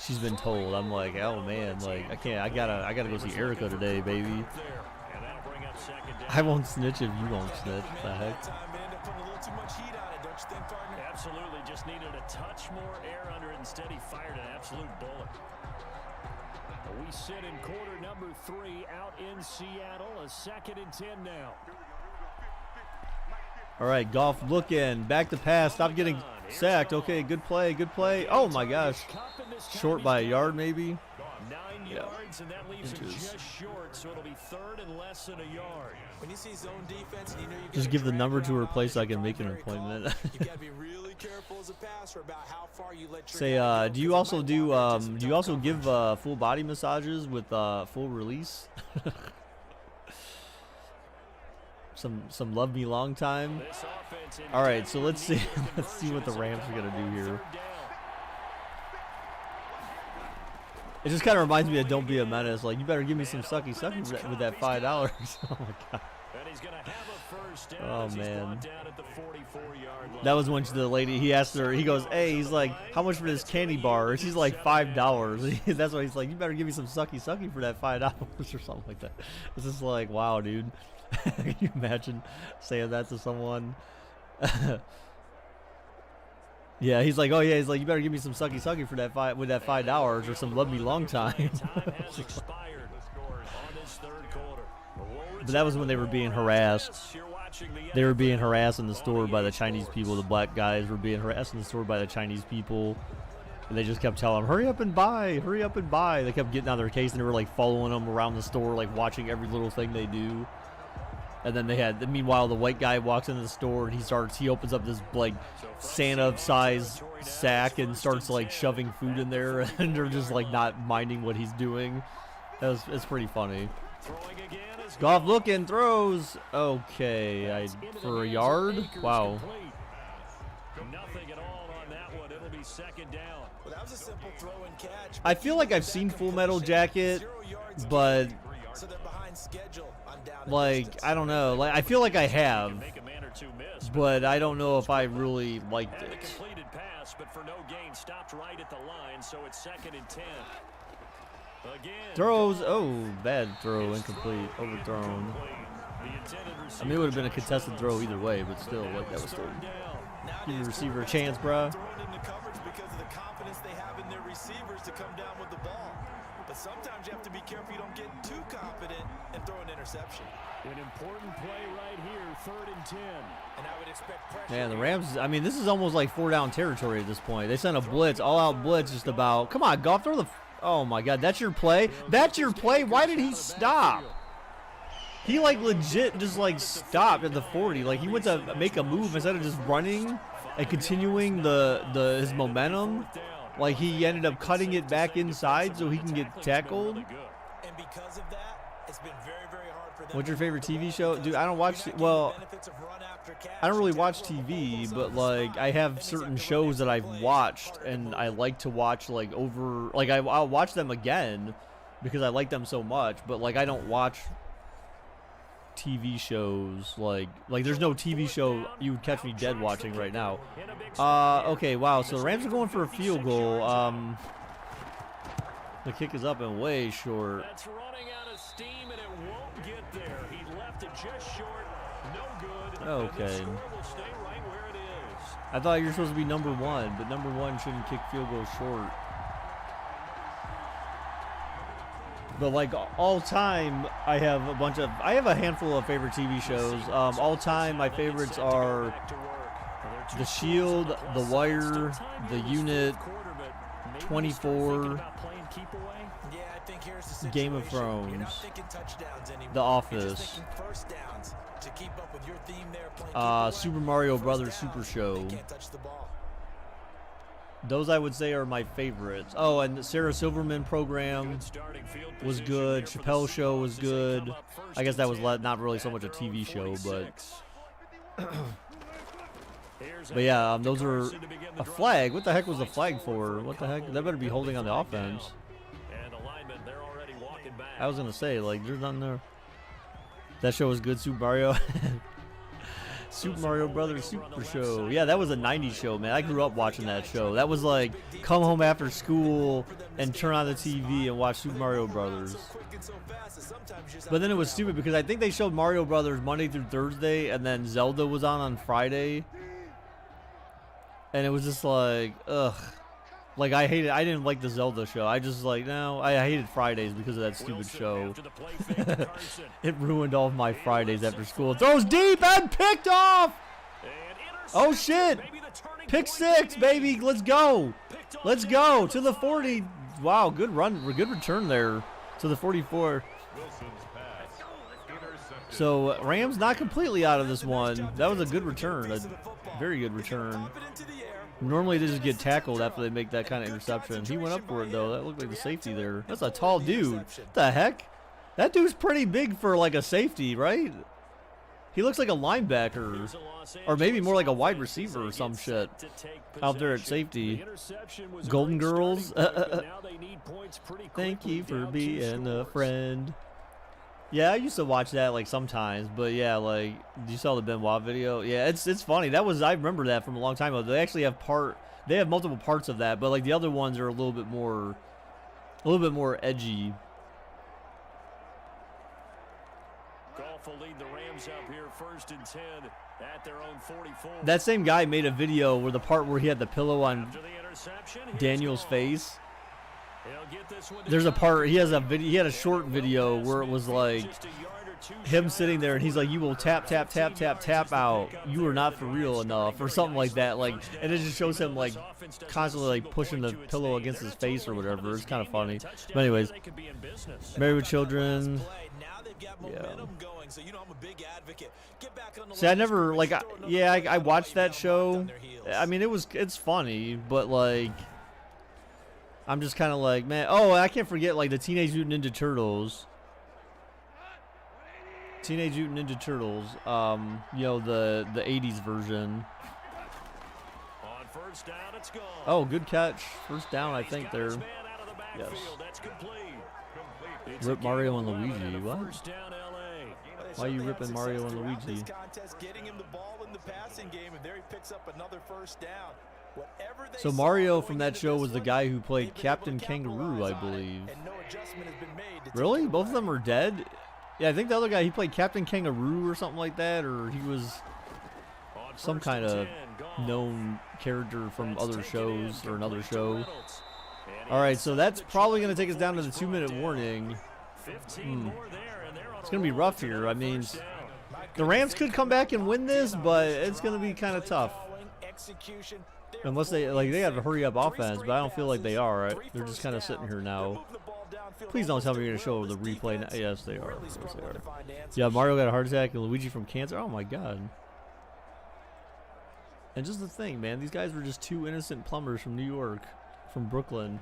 She's been told. I'm like, oh man, like I can't. I gotta go see Erica today, baby. I won't snitch if you won't snitch. What the heck? Absolutely, just needed a touch more air under it. Instead, he fired an absolute bullet. We sit in quarter number 3 out in Seattle. A 2nd and 10 now. All right, Goff looking. Back to pass. Stop getting sacked. Okay, good play. Good play. Oh, my gosh. Short by a yard, maybe. 9 yards, and that leaves him just short, so it'll be third and less than a yard. When you see zone defense, and you know you're Just give the number to her place so I can make an appointment. You gotta be really careful as a passer about how far you let your Say, guy go. do you also give full body massages with full release? some love me long time. All right, so let's see what the Rams are gonna do here. It just kind of reminds me of Don't Be a Menace. Like, you better give me some sucky with that $5. Oh my god. Oh man. That was when the lady, he asked her, he goes, hey, he's like, how much for this candy bar? She's like $5. That's why he's like, you better give me some sucky for that $5 or something like that. It's just like, wow, dude. Can you imagine saying that to someone? Yeah, he's like, oh yeah, he's like, you better give me some sucky for that $5 or some love me long time. But that was when they were being harassed. They were being harassed in the store by the Chinese people. The black guys were being harassed in the store by the Chinese people. And they just kept telling them, hurry up and buy, hurry up and buy. They kept getting on their case and they were like following them around the store, like watching every little thing they do. And then meanwhile, the white guy walks into the store and he opens up this like Santa-sized sack and starts like shoving food in there, and they're just like not minding what he's doing. It's pretty funny. Goff looking, throws. Okay, for a yard. Wow. Nothing at all on that one. It'll be second down. Well, that was a simple throw and catch. I feel like I've seen Full Metal Jacket, but So they're behind schedule on down and like distance. I don't know. Like I feel like I have, but I don't know if I really liked And a it. completed pass, but for no gain, stopped right at the line, so it's second and 10. Again, Throws. Oh, bad throw, incomplete, overthrown. I mean, it would have been a contested throw either way, but still, like that was still give the receiver a chance, bruh. Throwing into coverage because of the confidence they have in their receivers to come down with the ball. But sometimes you have to be careful you don't get too confident and throw an interception. an important play right here, third and 10. And I would expect pressure. Man, the Rams, I mean, this is almost like 4-down territory at this point. They sent a blitz, all-out blitz just about. Come on, Goff, throw the. Oh, my God, that's your play? That's your play? Why did he stop? He, like, legit just, like, stopped at the 40. Like, he went to make a move instead of just running and continuing his momentum. Like, he ended up cutting it back inside so he can get tackled. And because of that, it's been very, very hard for them. What's your favorite TV show? Dude, I don't watch, well, I don't really watch TV, but, like, I have certain shows that I've watched, and I like to watch, like, over, like, I'll watch them again because I like them so much, but, like, I don't watch TV shows, like there's no TV show you would catch me dead watching right now. Okay, wow, so the Rams are going for a field goal. The kick is up and way short. That's running out of steam, and it won't get there. He left it just short. No good. Okay. And the score will stay right where it is. I thought you were supposed to be number one, but number one shouldn't kick field goals short. But like all time, I have a handful of favorite TV shows. All time, my favorites are The Shield, The Wire, The Unit, 24, Game of Thrones, The Office, Super Mario Brothers Super Show. Those I would say are my favorites. Oh, and the Sarah Silverman program was good. Chappelle Show was good. I guess that was not really so much a TV show, but yeah, those are a flag. What the heck was the flag for? What the heck? That better be holding on the offense. I was gonna say, like, there's nothing there. That show was good. Super Mario. Super Mario Brothers Super Show. Yeah, that was a 90s show, man. I grew up watching that show. That was like come home after school and turn on the TV and watch Super Mario Brothers. But then it was stupid because I think they showed Mario Brothers Monday through Thursday and then Zelda was on Friday. And it was just like, ugh. Like, I didn't like the Zelda show. I just like, no, I hated Fridays because of that stupid show. It ruined all of my Fridays after school. Throws deep and picked off! Oh, shit. Pick 6, baby. Let's go. Let's go to the 40. Wow, good run. Good return there to the 44. So Rams not completely out of this one. That was a good return. A very good return. Normally they just get tackled after they make that kind of interception. He went up for it, though. That looked like the safety there. That's a tall dude. What the heck? That dude's pretty big for like a safety, right? He looks like a linebacker. Or maybe more like a wide receiver or some shit out there at safety. Golden Girls. Thank you for being a friend. Yeah, I used to watch that like sometimes, but yeah, like you saw the Benoit video. Yeah, it's funny. I remember that from a long time ago. They actually have multiple parts of that, but like the other ones are a little bit more edgy. Goff will lead the Rams up here 1st and 10 at their own 44. That same guy made a video where the part where he had the pillow on Daniel's face. There's a part he had a short video where it was like him sitting there and he's like, you will tap out, you are not for real enough, or something like that, like, and it just shows him like constantly like pushing the pillow against his face or whatever. It's kind of funny. But anyways, Married with Children. Yeah. See, I never like I watched that show. I mean, it's funny, but like I'm just kind of like, man. Oh, I can't forget like the Teenage Mutant Ninja Turtles. Teenage Mutant Ninja Turtles. You know, the 80s version. On 1st down, it's gone. Oh, good catch. 1st down, I think there. Yes. Rip Mario and Luigi. What? Why are you ripping Mario and Luigi? Getting him the ball in the passing game, and there he picks up another 1st down. So Mario from that show was the guy who played Captain Kangaroo, I believe. Really? Both of them are dead? Yeah, I think the other guy, he played Captain Kangaroo or something like that, or he was some kind of known character from other shows or another show. All right, so that's probably going to take us down to the 2-minute warning. It's going to be rough here. I mean, the Rams could come back and win this, but it's going to be kind of tough. Unless they have a hurry up offense, but I don't feel like they are. Right? They're just kind of sitting here now. Please don't tell me you're going to show the replay now. Yes, they are. Of course they are. Yeah, Mario got a heart attack and Luigi from cancer. Oh my god. And just the thing, man, these guys were just two innocent plumbers from New York, from Brooklyn,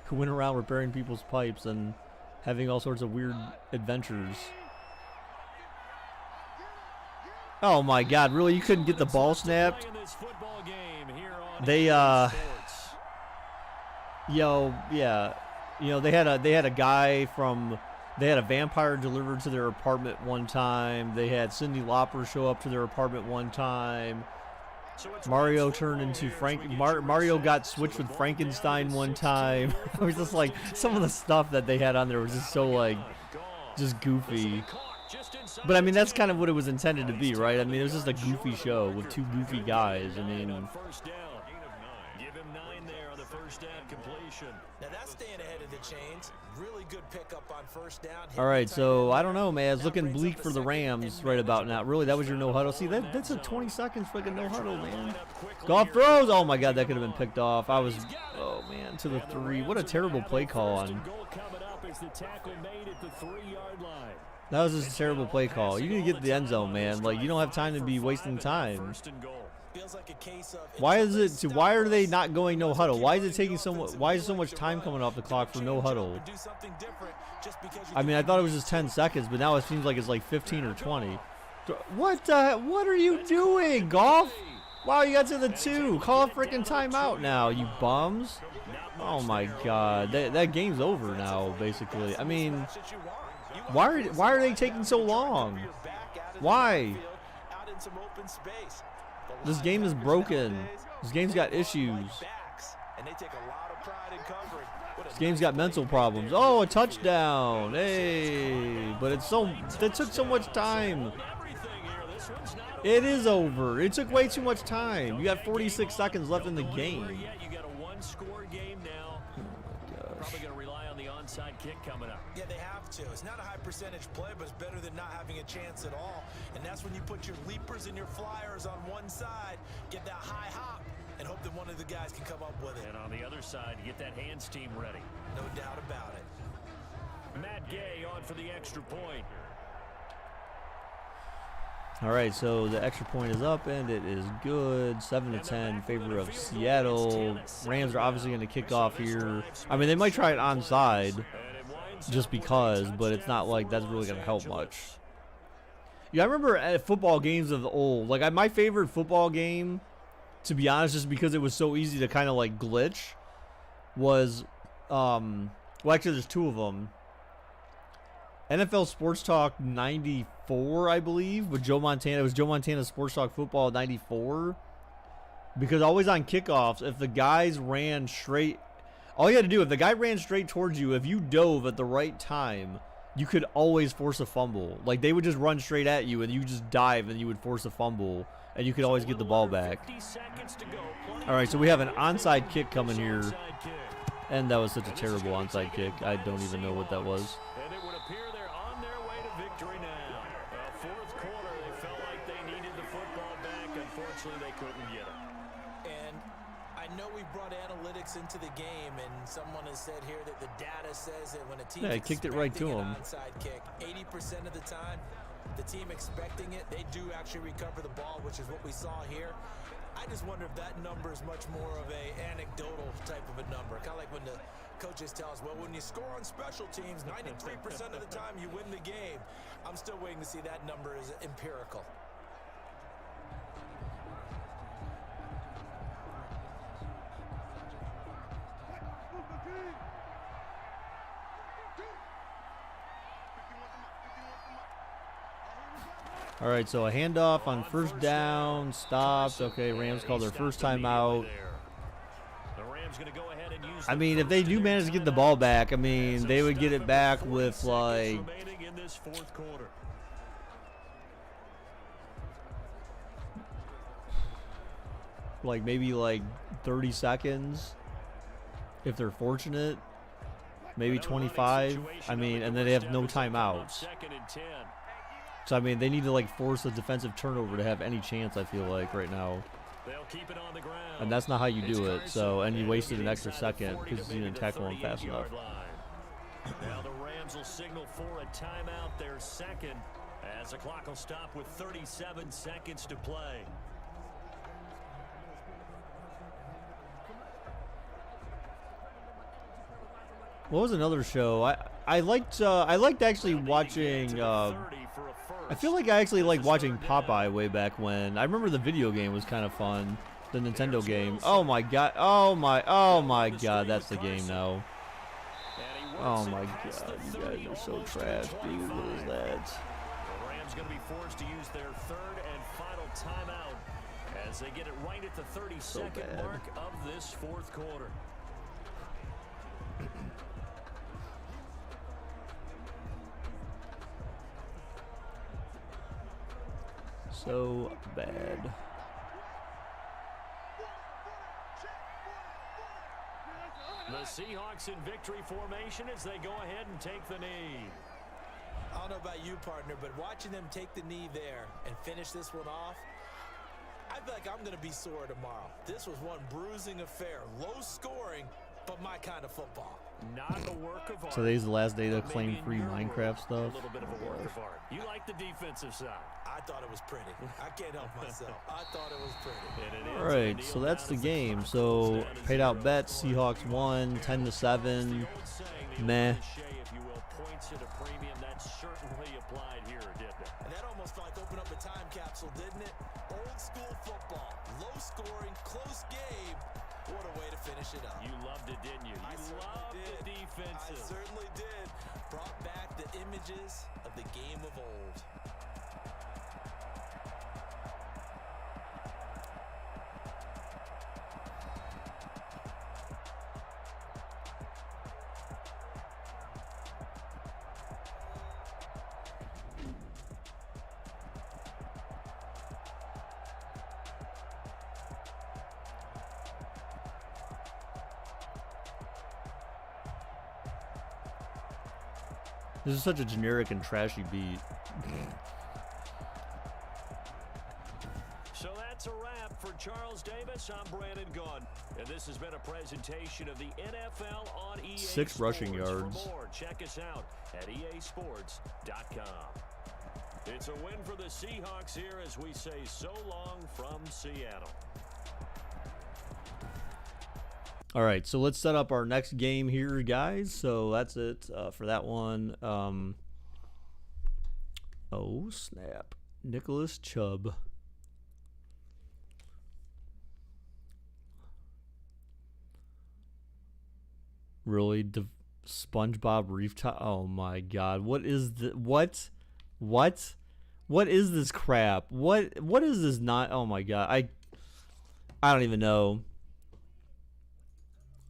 who went around repairing people's pipes and having all sorts of weird adventures. Oh my god, really? You couldn't get the ball snapped? They yeah. You know, they had a guy from, they had a vampire delivered to their apartment one time. They had Cyndi Lauper show up to their apartment one time. Mario turned into Mario got switched with Frankenstein one time. It was just like some of the stuff that they had on there was just so like just goofy. But I mean, that's kind of what it was intended to be, right? I mean, it was just a goofy show with two goofy guys. I mean, give him 9 there on the 1st down completion. Now that's staying ahead of the chains. Really good pickup on 1st down. all right, so I don't know, man. It's looking bleak for the Rams right about now. Really, that was your no huddle. See, that's a 20 seconds freaking no huddle, man. Goff throws. Oh my god, that could have been picked off. Oh man, to the 3. What a terrible play call on. That was just a terrible play call. You need to get to the end zone, man. Like, you don't have time to be wasting time. Why are they not going no huddle? Why is it taking why is so much time coming off the clock for no huddle? I mean, I thought it was just 10 seconds, but now it seems like it's like 15 or 20. What are you doing, Goff? Wow, you got to the 2. Call a freaking timeout now, you bums. Oh my god. That game's over now, basically. I mean, why are they taking so long? Why? This game is broken. This game's got issues. This game's got mental problems. Oh, a touchdown. Hey, but it took so much time. It is over. It took way too much time. You got 46 seconds left in the game. You got a 1-score game now. Oh my gosh. Probably going to rely on the onside kick coming up. Yeah, they have to. too. It's not a high percentage play, but it's better than not having a chance at all. And that's when you put your leapers and your flyers on one side, get that high hop, and hope that one of the guys can come up with it. And on the other side, you get that hands team ready. No doubt about it. Matt Gay on for the extra point. All right, so the extra point is up, and it is good. 7-10 in favor of Seattle. Rams are obviously going to kick off here. I mean, they might try it onside just because, but it's not like that's really going to help much. Yeah, I remember at football games of the old. Like, my favorite football game, to be honest, just because it was so easy to kind of, like, glitch, was, well, actually, there's two of them. NFL Sports Talk 94, I believe, with Joe Montana. It was Joe Montana Sports Talk Football 94. Because always on kickoffs, if the guys ran straight, all you had to do, if the guy ran straight towards you, if you dove at the right time, you could always force a fumble. Like, they would just run straight at you, and you just dive, and you would force a fumble, and you could always get the ball back. All right, so we have an onside kick coming here. And that was such a terrible onside kick. I don't even know what that was. They couldn't get it. And I know we brought analytics into the game, and someone has said here that the data says that when a team kicked it right to him. Onside kick, 80% of the time, the team expecting it, they do actually recover the ball, which is what we saw here. I just wonder if that number is much more of a anecdotal type of a number, kind of like when the coaches tell us, well, when you score on special teams, 93% of the time you win the game. I'm still waiting to see that number is empirical. All right, so a handoff on first down, stopped. Okay, Rams called their first timeout. I mean, if they do manage to get the ball back, I mean, they would get it back with like maybe like 30 seconds if they're fortunate. Maybe 25. I mean, and then they have no timeouts. So, I mean, they need to, like, force a defensive turnover to have any chance, I feel like, right now. And that's not how you do it. So, and you wasted an extra second because you didn't tackle him fast enough. Now the Rams will signal for a timeout, their second, as the clock will stop with 37 seconds to play. What was another show? I liked actually watching. I feel like I actually liked watching Popeye way back when. I remember the video game was kind of fun, the Nintendo game. Oh my god! Oh my god! That's the game now. Oh my god! You guys are so trash, dude. What is that? The Rams going to be forced to use their third and final timeout as they get it right at the 32nd mark of this fourth quarter. So bad. The Seahawks in victory formation as they go ahead and take the knee. I don't know about you, partner, but watching them take the knee there and finish this one off, I feel like I'm going to be sore tomorrow. This was one bruising affair. Low scoring, but my kind of football. Not a work of art. So today's the last day to claim free Minecraft stuff. A little bit of a work of art. You like the defensive side. I thought it was pretty. I can't help myself. I thought it was pretty. All right, so that's the game. So paid out bets. Seahawks won 10-7. Meh. If you will, points at a premium that certainly applied here, didn't it? And that almost felt like opened up a time capsule, didn't it? Old school football, low scoring, close game. What a way to finish it up. You loved it, didn't you? You loved the defensive. I certainly did. Brought back the images of the game of old. This is such a generic and trashy beat. So that's a wrap for Charles Davis. I'm Brandon Gunn. And this has been a presentation of the NFL on EA 6 rushing Sports. yards. For more, check us out at easports.com. It's a win for the Seahawks here as we say so long from Seattle. All right, so let's set up our next game here, guys. So that's it for that one. Oh, snap. Nicholas Chubb. Really? SpongeBob Reef Top? Oh, my God. What is the... What? What is this crap? What is this not... Oh, my God. I don't even know.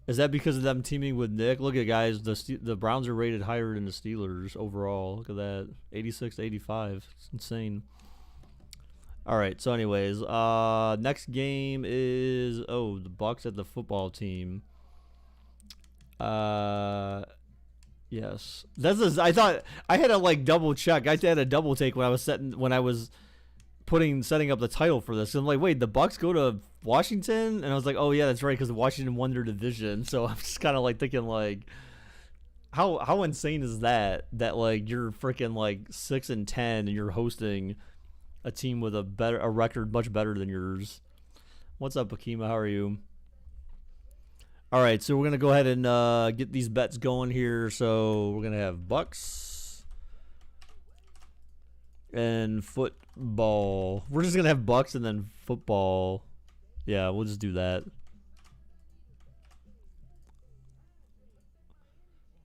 Is that because of them teaming with Nick? Look at guys, the Browns are rated higher than the Steelers overall. Look at that, 86-85. It's insane. All right. So, anyways, next game is the Bucs at the football team. Yes, I thought I had to like double check. I had a double take when I was setting up the title for this. I'm like, wait, the Bucs go to Washington, and I was like, oh yeah, that's right, because Washington won their division. So I'm just kind of like thinking like, how insane is that? That like you're freaking like 6-10 and you're hosting a team with a record much better than yours. What's up, Akima? How are you? All right, so we're gonna go ahead and get these bets going here. So we're gonna have Bucs and football. We're just gonna have Bucs and then football. Yeah, we'll just do that.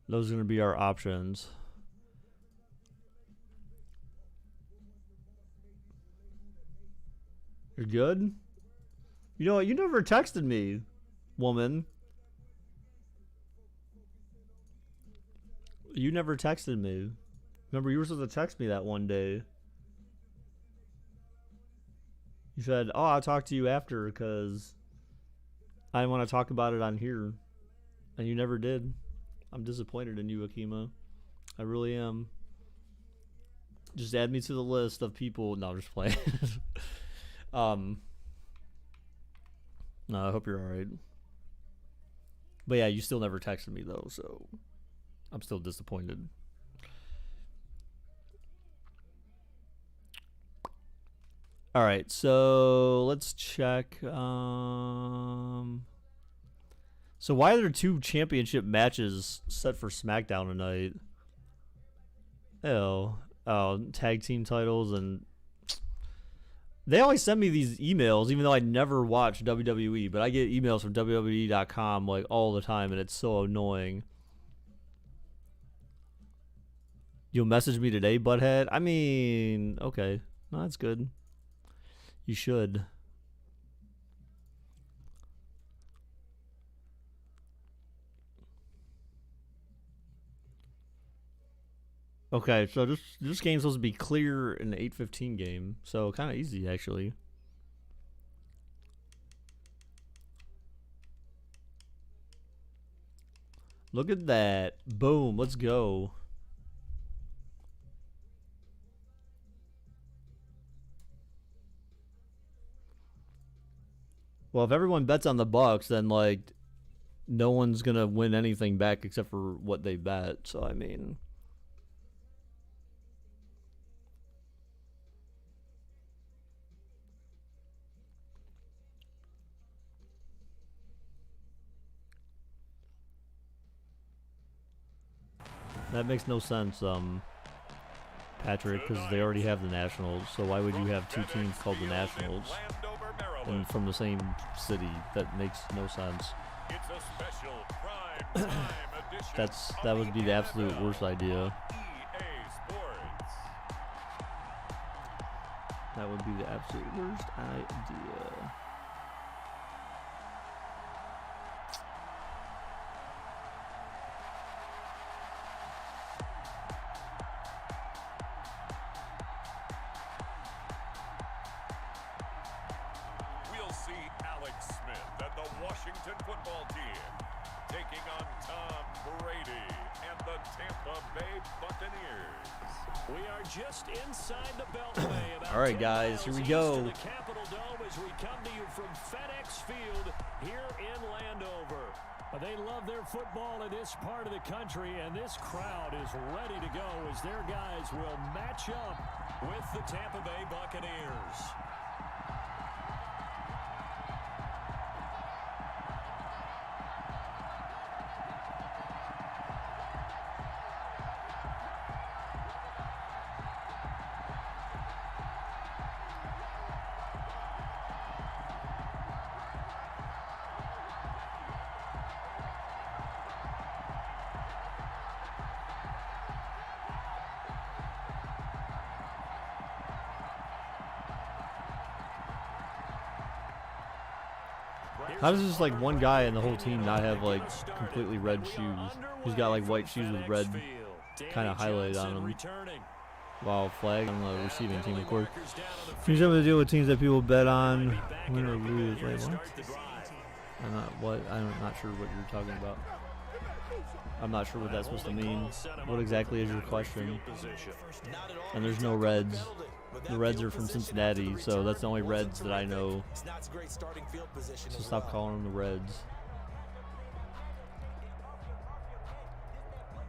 Those are gonna be our options. You're good? You know what? You never texted me, woman. You never texted me. Remember, you were supposed to text me that one day. You said, oh, I'll talk to you after because I want to talk about it on here. And you never did. I'm disappointed in you, Akima. I really am. Just add me to the list of people. No, I'm just playing. No, I hope you're alright. But yeah, you still never texted me though, so I'm still disappointed. All right, so let's check. So why are there 2 championship matches set for SmackDown tonight? Oh, tag team titles, and they always send me these emails, even though I never watch WWE. But I get emails from WWE.com like all the time, and it's so annoying. You'll message me today, butthead? I mean, okay. No, that's good. You should. Okay, so this game's supposed to be clear in the 8:15 game, so kind of easy actually. Look at that. Boom, let's go. Well, if everyone bets on the Bucs, then like no one's going to win anything back except for what they bet. So I mean, that makes no sense, Patrick, because they already have the Nationals. So why would you have 2 teams called the Nationals and from the same city? That makes no sense. It's a special prime time edition. That would be the absolute worst idea. EA Sports. That would be the absolute worst idea. We'll see Alex Smith and the Washington football team taking on Tom Brady and and the Tampa Bay Buccaneers. We are just inside the Beltway. About All right, 10 guys, here we miles go. east of the Capitol Dome as we come to you from FedEx Field here in Landover. They love their football in this part of the country, and this crowd is ready to go as their guys will match up with the Tampa Bay Buccaneers. How does just like one guy in the whole team not have like completely red shoes? He's got like white shoes with red kind of highlighted on them. Wow, flag on the receiving team, of course. Can you tell me the deal with teams that people bet on win or lose? Wait, what? I'm not sure what you're talking about. I'm not sure what that's supposed to mean. What exactly is your question? And there's no Reds. The Reds are from Cincinnati, so that's the only Reds that I know. So stop calling them the Reds.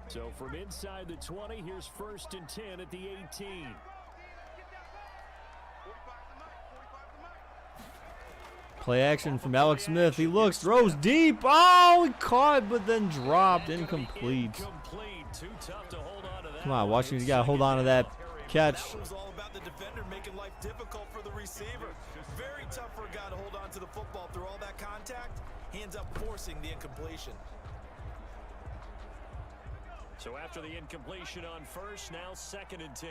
So from inside the 20, here's 1st and 10 at the 18. Play action from Alex Smith. He looks, throws deep. Oh, he caught, but then dropped. Incomplete. Come on, Washington, you got to hold on to that catch. That was all about the defender making life difficult for the receiver. Very tough for a guy to hold on to the football through all that contact. He ends up forcing the incompletion. So after the incompletion on 1st, now 2nd and 10.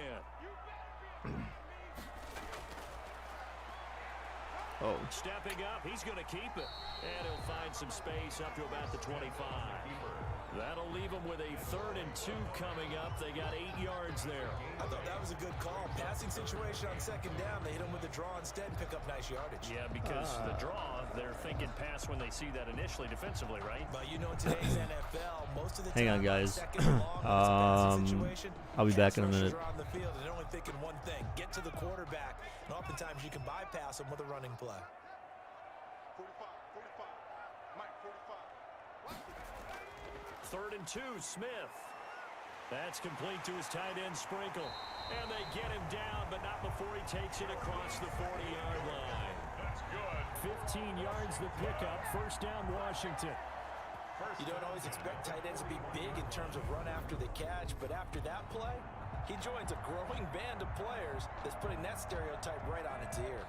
Oh. Stepping up, he's going to keep it. And he'll find some space up to about the 25. That'll leave him with a 3rd and 2 coming up. They got 8 yards there. I thought that was a good call. Passing situation on 2nd down. They hit him with the draw instead and pick up nice yardage. Yeah, because the draw, they're thinking pass when they see that initially defensively, right? But you know, in today's NFL, most of the Hang time, on, guys. 2nd and long, it's a passing situation. I'll be back in a minute. Pass rushers are on the field, and they're only thinking one thing: get to the quarterback. And oftentimes, you can bypass them with a running play. 3rd and 2, Smith. That's complete to his tight end, Sprinkle. And they get him down, but not before he takes it across the 40-yard line. That's good. 15 yards the pickup. 1st down, Washington. You don't always expect tight ends to be big in terms of run after the catch, but after that play, he joins a growing band of players that's putting that stereotype right on its ear.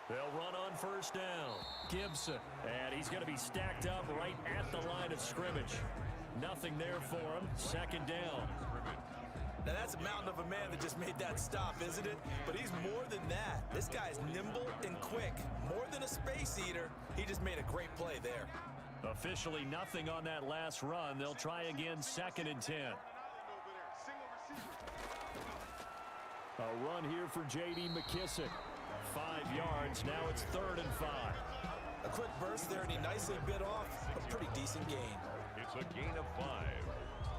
They'll run on 1st down. Gibson. And he's going to be stacked up right at the line of scrimmage. Nothing there for him. 2nd down. Now that's a mountain of a man that just made that stop, isn't it? But he's more than that. This guy's nimble and quick. More than a space eater. He just made a great play there. Officially nothing on that last run. They'll try again 2nd and 10. A run here for J.D. McKissick. 5 yards. Now it's 3rd and 5. A quick burst there, and he nicely bit off a pretty decent gain. It's a gain of 5.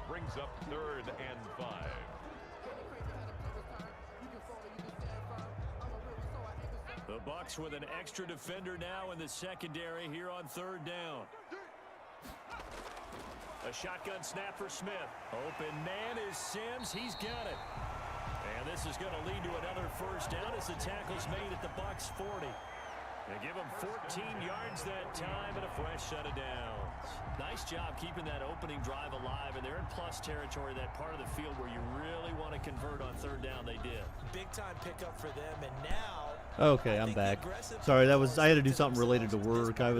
Brings up 3rd and 5. The Bucs with an extra defender now in the secondary here on 3rd down. A shotgun snap for Smith. Open man is Sims. He's got it. And this is going to lead to another 1st down as the tackle's made at the Bucs 40. They give him 14 yards that time and a fresh set of downs. Nice job keeping that opening drive alive, and they're in plus territory, that part of the field where you really want to convert on 3rd down. They did. Big time pickup for them, and now. Okay, I'm back. Sorry, I had to do something related to work. I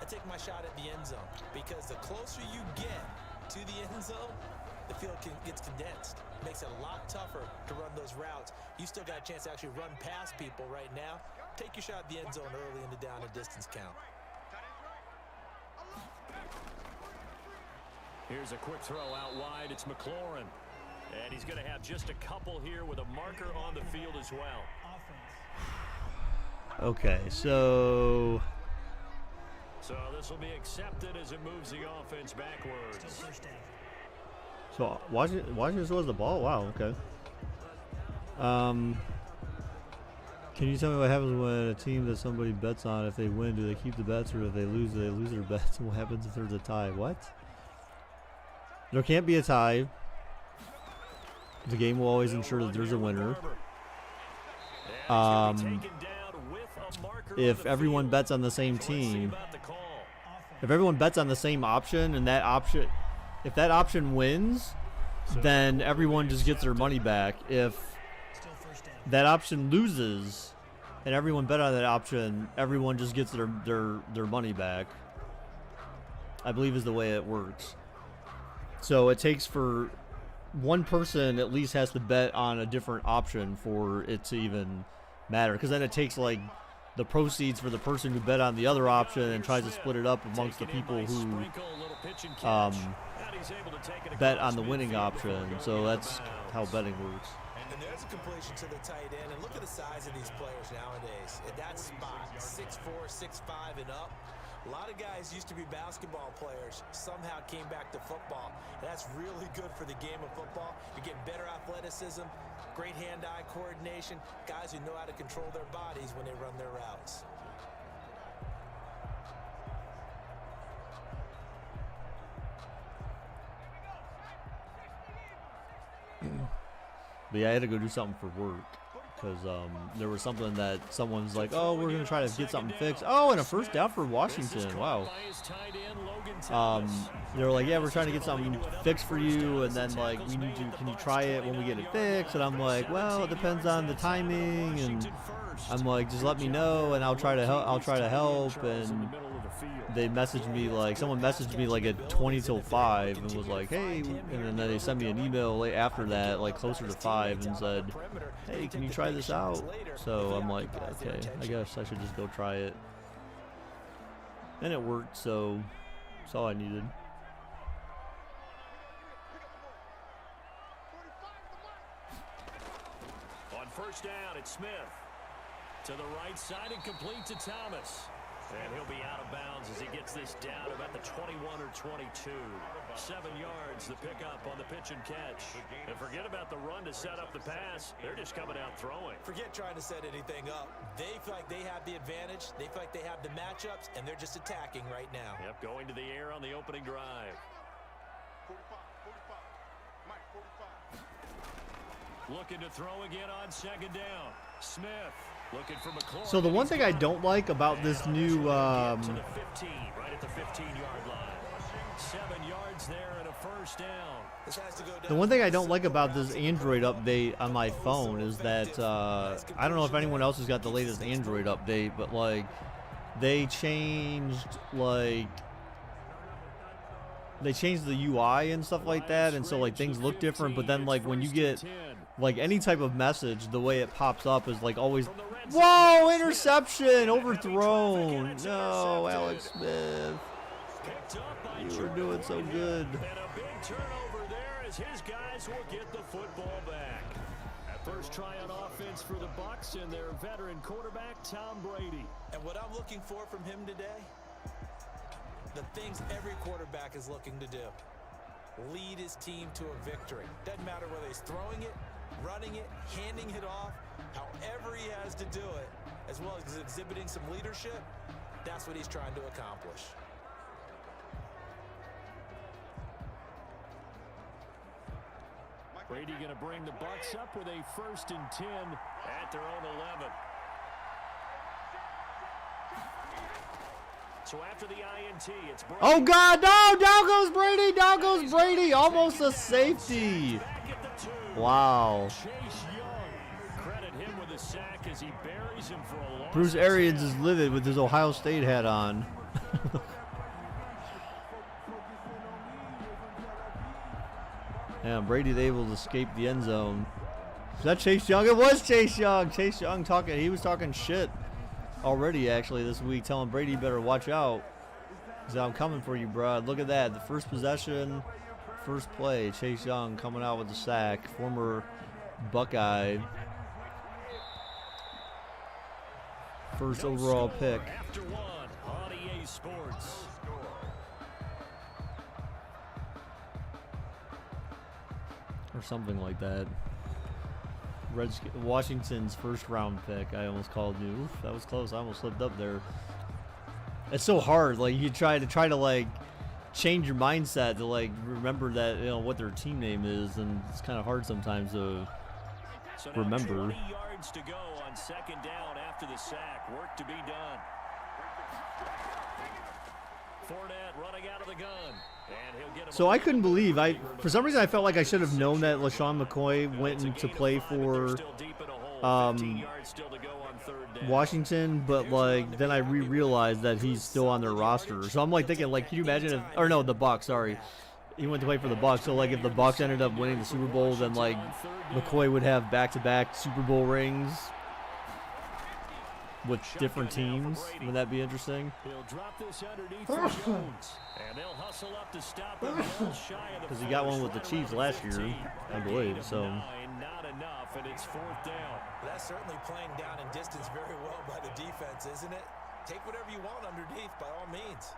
take my shot at the end zone, because the closer you get to the end zone, the field gets condensed. Makes it a lot tougher to run those routes. You still got a chance to actually run past people right now. Take your shot at the end zone early in the down and distance count. Here's a quick throw out wide. It's McLaurin. And he's going to have just a couple here with a marker on the field as well. Okay, so this will be accepted as it moves the offense backwards. So Washington was the ball. Wow. Okay. Can you tell me what happens when a team that somebody bets on, if they win, do they keep the bets, or if they lose, do they lose their bets? And what happens if there's a tie? What? There can't be a tie. The game will always ensure that there's a winner. If everyone bets on the same team, if everyone bets on the same option, and if that option wins, then everyone just gets their money back. If that option loses and everyone bet on that option, everyone just gets their money back, I believe is the way it works. So it takes for one person at least has to bet on a different option for it to even matter, because then it takes like the proceeds for the person who bet on the other option and tries to split it up amongst the people who bet on the winning option. So that's how betting works. And there's a completion to the tight end. And look at the size of these players nowadays. At that spot, 6'4", 6'5", and up. A lot of guys used to be basketball players, somehow came back to football. And that's really good for the game of football. You're getting better athleticism, great hand-eye coordination, guys who know how to control their bodies when they run their routes. But yeah, I had to go do something for work, because there was something that someone's like, oh, we're going to try to get something fixed. Oh, and a first down for Washington. Wow. They were like, yeah, we're trying to get something fixed for you, and then like, can you try it when we get it fixed? And I'm like, well, it depends on the timing, and I'm like, just let me know and I'll try to help. And they messaged me, like, someone messaged me like at 20 till 5 and was like, hey, and then they sent me an email late after that, like closer to 5, and said, hey, can you try this out? So I'm like, okay, I guess I should just go try it. And it worked, so that's all I needed. On first down, it's Smith. To the right side and complete to Thomas. And he'll be out of bounds as he gets this down about the 21 or 22. 7 yards, the pickup on the pitch and catch. And forget about the run to set up the pass. They're just coming out throwing. Forget trying to set anything up. They feel like they have the advantage. They feel like they have the matchups, and they're just attacking right now. Yep, going to the air on the opening drive. 45. Looking to throw again on second down. Smith. So the one thing I don't like about this new right at the 15-yard line. 7 yards there and a first down. The one thing I don't like about this Android update on my phone is that I don't know if anyone else has got the latest Android update, but like they changed the UI and stuff like that, and so like things look different, but then like when you get like any type of message, the way it pops up is like always, whoa, interception, overthrown. No, Alex Smith, you were doing so good. And a big turnover there as his guys will get the football back. First try on offense for the Bucs and their veteran quarterback, Tom Brady. And what I'm looking for from him today, the things every quarterback is looking to do. Lead his team to a victory. Doesn't matter whether he's throwing it, running it, handing it off, however he has to do it, as well as exhibiting some leadership, that's what he's trying to accomplish. Brady going to bring the Bucs up with a 1st and 10 at their own 11. So after the INT, it's Brady. Oh God, no! Down goes Brady! Down goes Brady! Almost a safety. Wow. Credit him with a sack as he buries him for a long. Bruce Arians is livid with his Ohio State hat on. Yeah, Brady's able to escape the end zone. Is that Chase Young? It was Chase Young. Chase Young he was talking shit already actually this week, telling Brady better watch out. He said, I'm coming for you, bro. Look at that. The first possession, first play. Chase Young coming out with the sack. Former Buckeye. First overall pick. After one on EA Sports. Or something like that. Washington's first round pick. I almost called you. Oof, that was close. I almost slipped up there. It's so hard. Like you try to like change your mindset to like remember that, you know, what their team name is, and it's kind of hard sometimes to remember. 20 yards to go on second down after the sack. Work to be done. Fournette running out of the gun. And he'll get him. So I couldn't believe, for some reason I felt like I should have known that LaShawn McCoy went in to play for Washington, but like then I realized that he's still on their roster. So I'm like thinking, like, can you imagine if, or no, the Bucs, sorry. He went to play for the Bucs, so like if the Bucs ended up winning the Super Bowl, then like McCoy would have back-to-back Super Bowl rings with different teams. Wouldn't that be interesting? He'll drop this underneath for Jones. And they'll hustle up to stop him. Because he got one with the Chiefs last year, I believe. So not enough, and it's fourth down. That's certainly playing down in distance very well by the defense, isn't it? Take whatever you want underneath, by all means.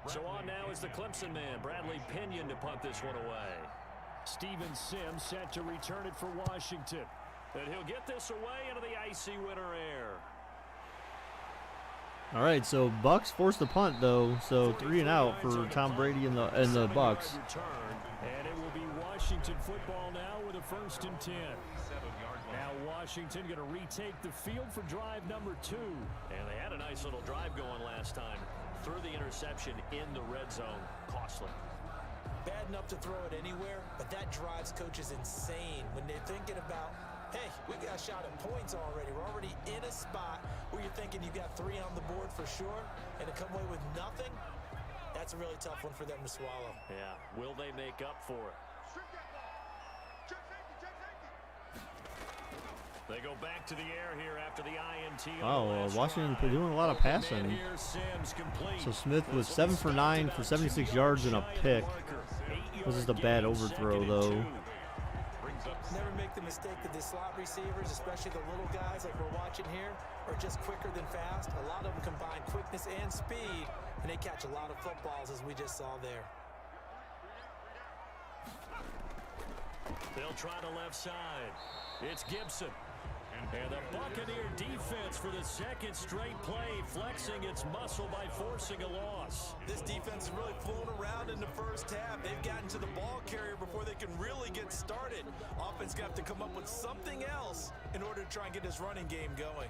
So on now is the Clemson man, Bradley Pinion, to punt this one away. Steven Sims set to return it for Washington. And he'll get this away into the icy winter air. all right, so Bucs forced the punt though, so 3 and out for Tom Brady and the Bucs. And it will be Washington football now with a 1st and 10. Now Washington going to retake the field for drive number 2. And they had a nice little drive going last time. Threw the interception in the red zone. Costly. Bad enough to throw it anywhere, but that drives coaches insane when they're thinking about, hey, we got a shot at points already. We're already in a spot where you're thinking you got 3 on the board for sure, and to come away with nothing, that's a really tough one for them to swallow. Yeah, will they make up for it? They go back to the air here after the INT. Wow, Washington doing a lot of passing. So Smith was 7 for 9 for 76 yards and a pick. This is a bad overthrow, though. Never make the mistake that the slot receivers, especially the little guys like we're watching here, are just quicker than fast. A lot of them combine quickness and speed, and they catch a lot of footballs, as we just saw there. They'll try the left side. It's Gibson. And the Buccaneer defense for the 2nd straight play, flexing its muscle by forcing a loss. This defense is really flown around in the first half. They've gotten to the ball carrier before they can really get started. Offense got to come up with something else in order to try and get this running game going.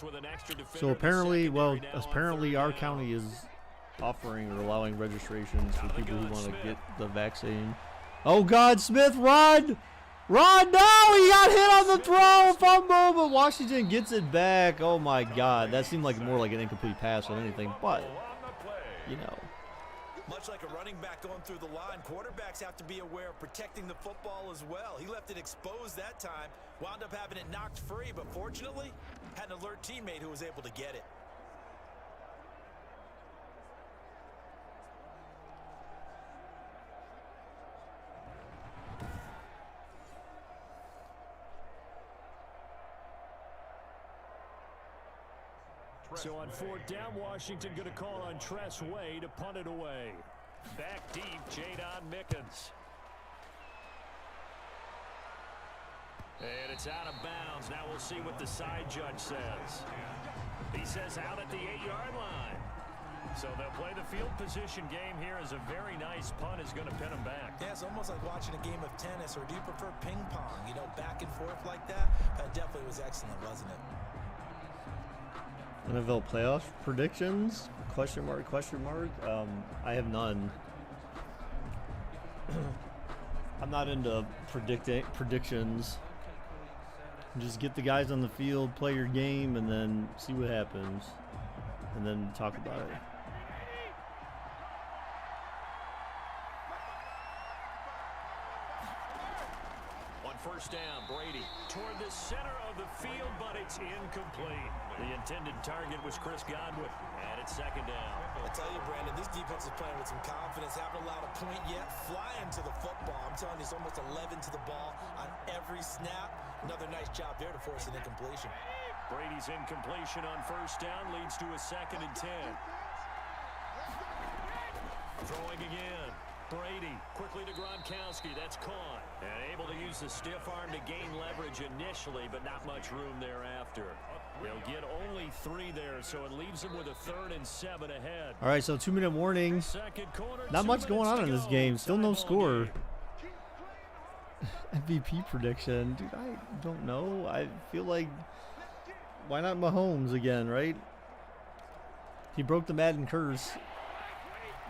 With an extra So apparently, our county is offering or allowing registrations for people who want to get the vaccine. Oh God, Smith, run! Run! No, he got hit on the throw, fumble, but Washington gets it back. Oh my God, that seemed like more like an incomplete pass than anything, but you know. Much like a running back going through the line, quarterbacks have to be aware of protecting the football as well. He left it exposed that time, wound up having it knocked free, but fortunately, had an alert teammate who was able to get it. So on 4th down, Washington going to call on Tress Way to punt it away. Back deep, Jadon Mickens. And it's out of bounds. Now we'll see what the side judge says. He says out at the 8-yard line. So they'll play the field position game here as a very nice punt is going to pin them back. Yeah, it's almost like watching a game of tennis, or do you prefer ping pong? You know, back and forth like that? That definitely was excellent, wasn't it? NFL playoff predictions? Question mark, question mark? I have none. I'm not into predictions. Just get the guys on the field, play your game, and then see what happens. And then talk about it. On first down, Brady toward the center of the field, but it's incomplete. The intended target was Chris Godwin, and it's second down. I tell you, Brandon, this defense is playing with some confidence. Haven't allowed a point yet. Flying to the football. I'm telling you, it's almost 11 to the ball on every snap. Another nice job there to force an incompletion. Brady's incompletion on first down leads to a 2nd and 10. Throwing again. Brady quickly to Gronkowski. That's caught. And able to use the stiff arm to gain leverage initially, but not much room thereafter. They'll get only 3 there, so it leaves them with a 3rd and 7 ahead. All right, so 2-minute warning. Second quarter, Not 2 much going minutes on to in this go. game. Still no Tie ball score. game. MVP prediction. Dude, I don't know. I feel like, why not Mahomes again, right? He broke the Madden curse.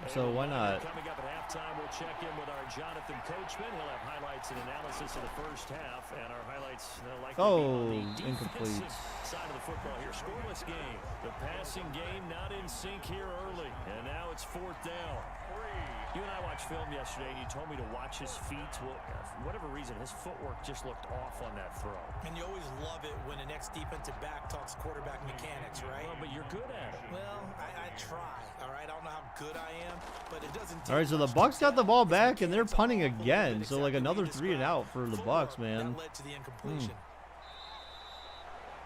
So why not? Coming up at halftime, we'll check in with our Jonathan Coachman. He'll have highlights and analysis of the first half, and our highlights likely be on the incomplete. defensive side of the football here. Scoreless game. The passing game not in sync here early, and now it's 4th down. You and I watched film yesterday, and you told me to watch his feet. Well, for whatever reason, his footwork just looked off on that throw. And you always love it when the next defensive back talks quarterback mechanics, right? Well, but you're good at it. Well, I try, all right? I don't know how good I am, but it doesn't take All right, so the much to Bucs got the tell. ball His back, and they're mechanics are punting awful, again. but So like exactly another what you 3 and out described. for the Footwork Bucs, man. That led to the incompletion.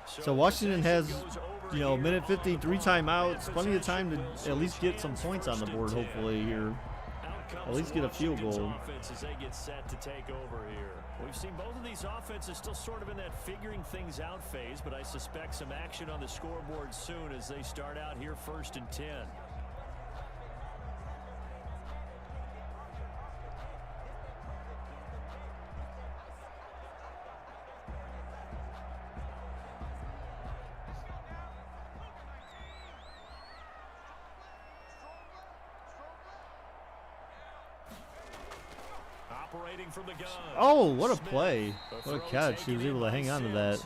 So Washington has, you know, minute 50, 3 timeouts, plenty of time to at least get some points on the board. Hopefully here. At least get a field goal. Offense as they get set to take over here. We've seen both of these offenses still sort of in that figuring things out phase, but I suspect some action on the scoreboard soon as they start out here 1st and 10. Operating from the gun. Oh, what a play. What a catch. He was able to hang on to that.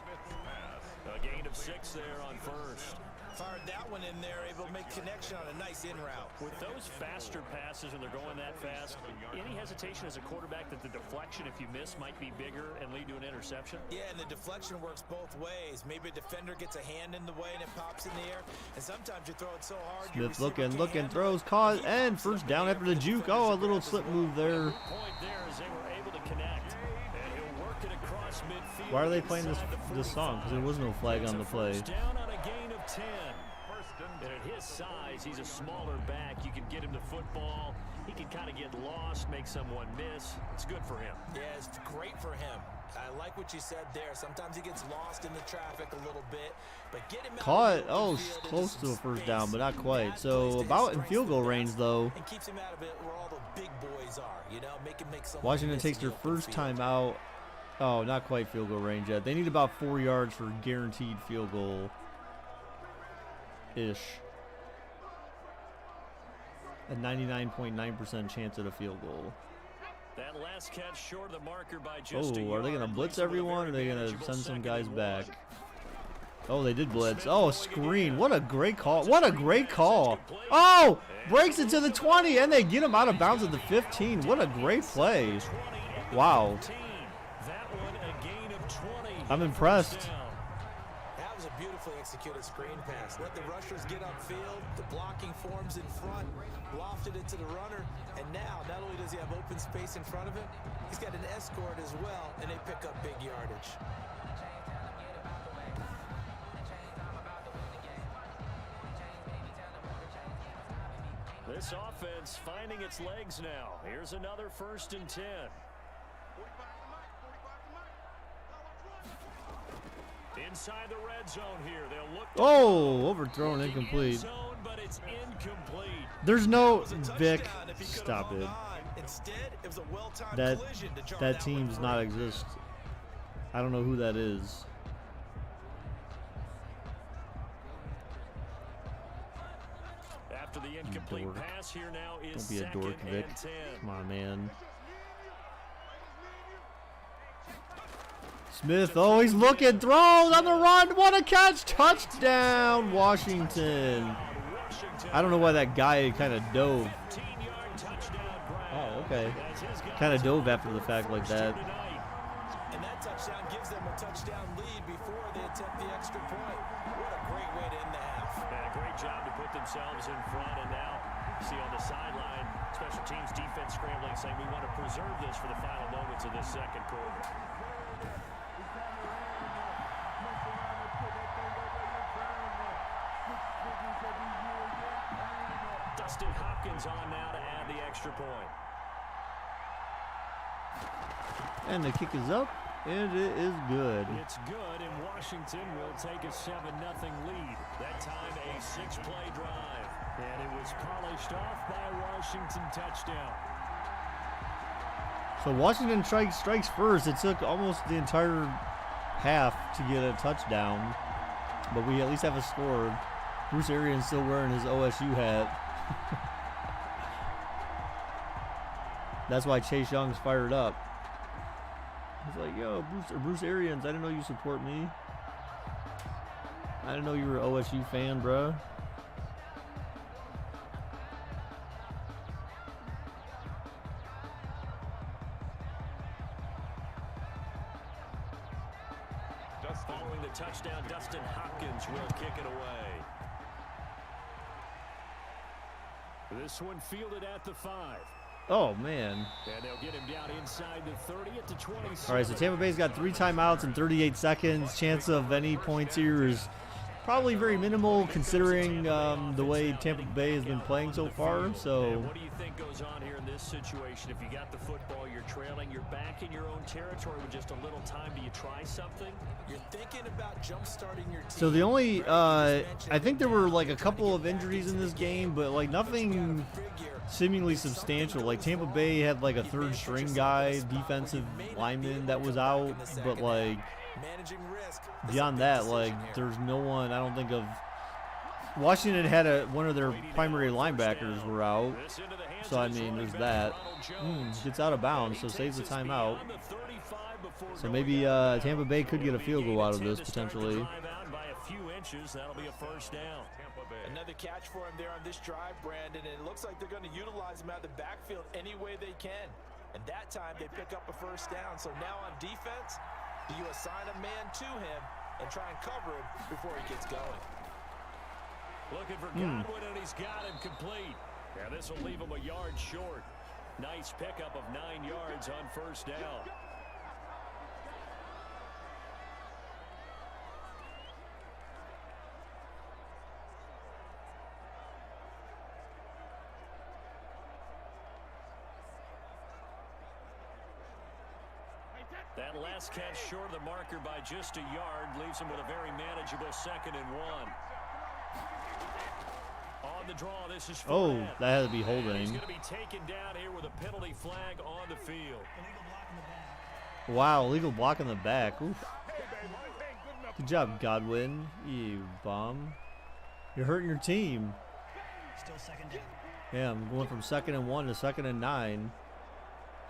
A gain of 6 there on first. Fired that one in there, able to make connection on a nice in route. With those faster passes when they're going that fast, any hesitation as a quarterback that the deflection, if you miss, might be bigger and lead to an interception? Yeah, and the deflection works both ways. Maybe a defender gets a hand in the way and it pops in the air. And sometimes you throw it so hard. your Smith receiver looking, can't throws, handle caught, it. and first down after the juke. Oh, a little slip move there. Point there as they were able to connect. And he'll work it across midfield. Why are they playing this inside the song? Because there 45. was no flag It's on a the play. first down on a gain of 10. And at his size, he's a smaller back. You can get him the football. He can kind of get lost, make someone miss. It's good for him. Yeah, it's great for him. I like what you said there. Sometimes he gets lost in the traffic a little bit, but get him out Caught. in the Oh, open field close into to a some first down, space. but not quite. That So plays to his about in strengths field goal the range, best though. and keeps him out of it where all the big boys are. You know, make him make someone Washington miss takes in the their open first field. time out. Oh, not quite field goal range yet. They need about 4 yards for guaranteed field goal-ish. A 99.9% chance at a field goal. That last catch short of the marker by just a Oh, are they going to yard blitz leaves him with a everyone, or are very they going to manageable send some 2nd guys and back? 1. Oh, they did blitz. Oh, a screen. What a great call. What a great call. Oh, breaks it to the 20, and they get him out of bounds at the 15. What a great play. Wow. That one a gain of 20. I'm impressed. That was a beautifully executed screen pass. Let the rushers get upfield. The blocking forms in front. Lofted it to the runner. And now, not only does he have open space in front of him, he's got an escort as well, and they pick up big yardage. This offense finding its legs now. Here's another 1st and 10. Inside the red zone here. They'll look overthrown, incomplete. Zone, but it's incomplete. There's no Vic. Stop it. Instead, it was a well-timed collision to jar That team does not exist. I don't know who that is. After the incomplete pass here now is Don't be a dork, Vic. Come on, man. Smith, oh, he's looking, throws on the run, what a catch, touchdown, Washington. I don't know why that guy kind of dove. Oh, okay. Kind of dove after the fact like that. And that touchdown gives them a touchdown lead before they attempt the extra point. What a great way to end the half. And a great job to put themselves in front, and now you see on the sideline, special teams defense scrambling, saying we want to preserve this for the final moments of this second quarter. Dustin Hopkins on now to add the extra point. And the kick is up, and it is good. It's good, and Washington will take a 7-0 lead. That time a 6-play drive. And it was polished off by a Washington touchdown. So Washington strikes first. It took almost the entire half to get a touchdown, but we at least have a score. Bruce Arians still wearing his OSU hat. That's why Chase Young's fired up. He's like, yo, Bruce Arians, I didn't know you support me. I didn't know you were an OSU fan, bruh. Following the touchdown, Dustin Hopkins will kick it away. This one fielded at the 5. Oh, man. And they'll get him down inside the 30 at the 27. All right, so Tampa Bay's got 3 timeouts in 38 seconds. Chance of any points here is probably very minimal considering the way Tampa Bay has been playing so far. So what do you think goes on here in this situation? If you got the football, you're trailing, you're back in your own territory with just a little time. Do you try something? You're thinking about jump-starting your team. So the only, I think there were like a couple of injuries in this game, but like nothing seemingly substantial. Like Tampa Bay had like a third string guy, defensive lineman that was out, but like beyond that, like there's no one I don't think of. Washington had one of their primary linebackers were out, so I mean there's that. Gets out of bounds, so saves the timeout. So maybe Tampa Bay could get a field goal out of this potentially. That'll be a first down. Another catch for him there on this drive, Brandon, and it looks like they're going to utilize him out of the backfield any way they can. And that time they pick up a first down. So now on defense, do you assign a man to him and try and cover him before he gets going? Looking for Godwin, and he's got him complete. Yeah, this will leave him a yard short. Nice pickup of 9 yards on first down. That last catch short of the marker by just a yard leaves him with a very manageable 2nd and 1. On the draw, this is that had to be holding. He's going to be taken down here with a penalty flag on the field. Wow, illegal block in the back. Oof. Good job, Godwin. You bum. You're hurting your team. Still 2nd down. Yeah, I'm going from 2nd and 1 to 2nd and 9.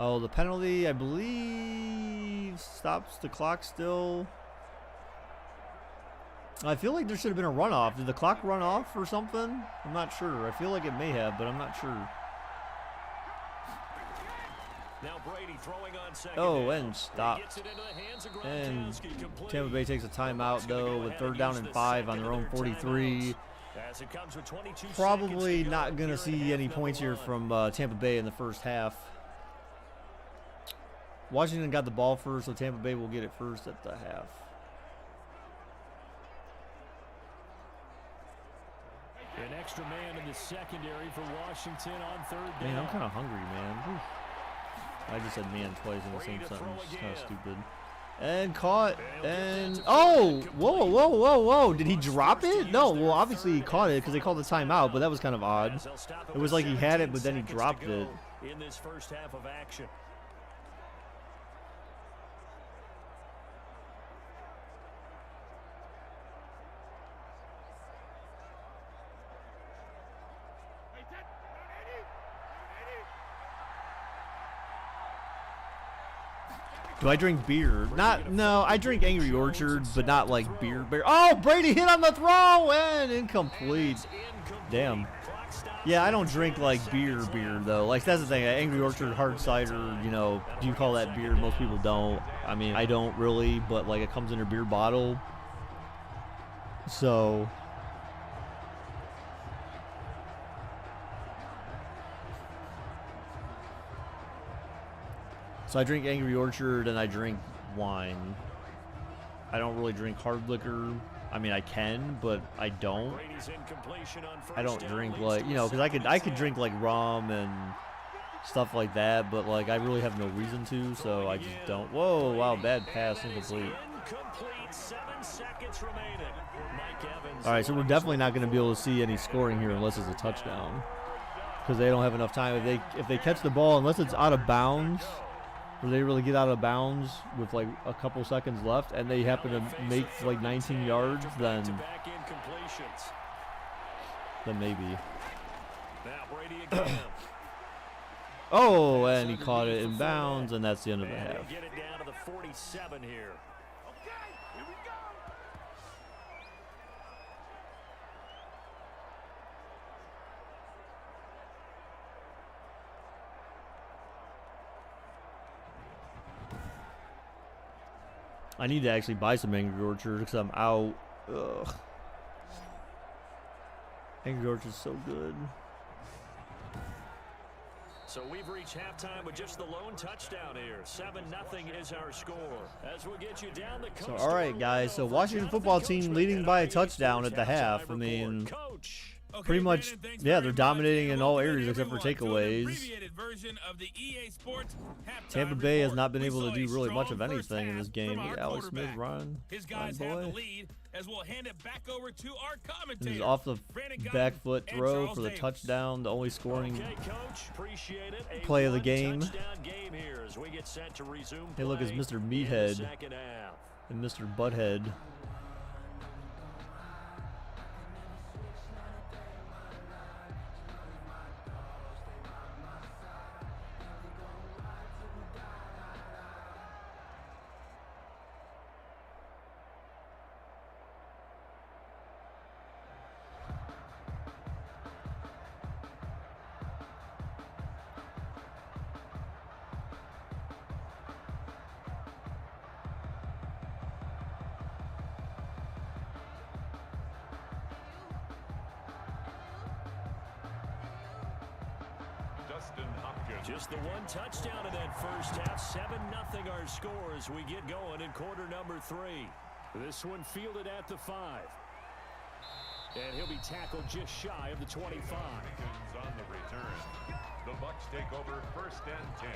Oh, the penalty, I believe, stops the clock still. I feel like there should have been a runoff. Did the clock run off or something? I'm not sure. I feel like it may have, but I'm not sure. Now Brady throwing on 2nd Oh, down. and stopped. And Tampa Bay takes a timeout, though, with 3rd down and 5 on their own 43. As it comes with 22 Probably not going to see any points here from Tampa Bay in the first half. Washington got the ball first, so Tampa Bay will get it first at the half. An extra man in the secondary for Washington on 3rd down. Man, I'm kind of hungry, man. Oof. I just said man twice in the same sentence. It's kind of stupid. And caught. And oh, whoa, whoa, whoa, whoa. Did he drop it? No, well, obviously he caught it because they called the timeout, but that was kind of odd. It was like he had it, but then he dropped it. In this first half of action. Do I drink beer? No, I drink Angry Orchard, but not like beer. Oh, Brady hit on the throw and incomplete. Damn. Yeah, I don't drink like beer though. Like that's the thing. Angry Orchard hard cider, you know, do you call that beer? Most people don't. I mean, I don't really, but like it comes in a beer bottle. So I drink Angry Orchard and I drink wine. I don't really drink hard liquor. I mean, I can, but I don't. I don't drink like, you know, because I could drink like rum and stuff like that, but like I really have no reason to, so I just don't. Whoa, wow, bad pass, incomplete. All right, so we're definitely not going to be able to see any scoring here unless it's a touchdown, because they don't have enough time. If they catch the ball, unless it's out of bounds, or they really get out of bounds with like a couple seconds left, and they happen to make like 19 yards, then maybe. Oh, and he caught it in bounds, and that's the end of the half. Get it down to the 47 here. I need to actually buy some Angry Orchard because I'm out. Ugh. Angry Orchard's so good. So we've reached halftime with just the lone touchdown here. 7-0 is our score. As we'll get you down the coast. So all right, guys. So Washington football team leading by a touchdown at the half. I mean, pretty much, yeah, they're dominating in all areas except for takeaways. Tampa Bay has not been able to do really much of anything in this game. Alex Smith run. His guys have the lead as we'll hand it back over to our commentator. He's off the back foot throw for the touchdown, the only scoring play of the game. Hey, look, it's Mr. Meathead and Mr. Butthead. Just the one touchdown in that first half. 7-0 our score as we get going in quarter number 3. This one fielded at the 5. And he'll be tackled just shy of the 25. On the return, the Bucs take over 1st and 10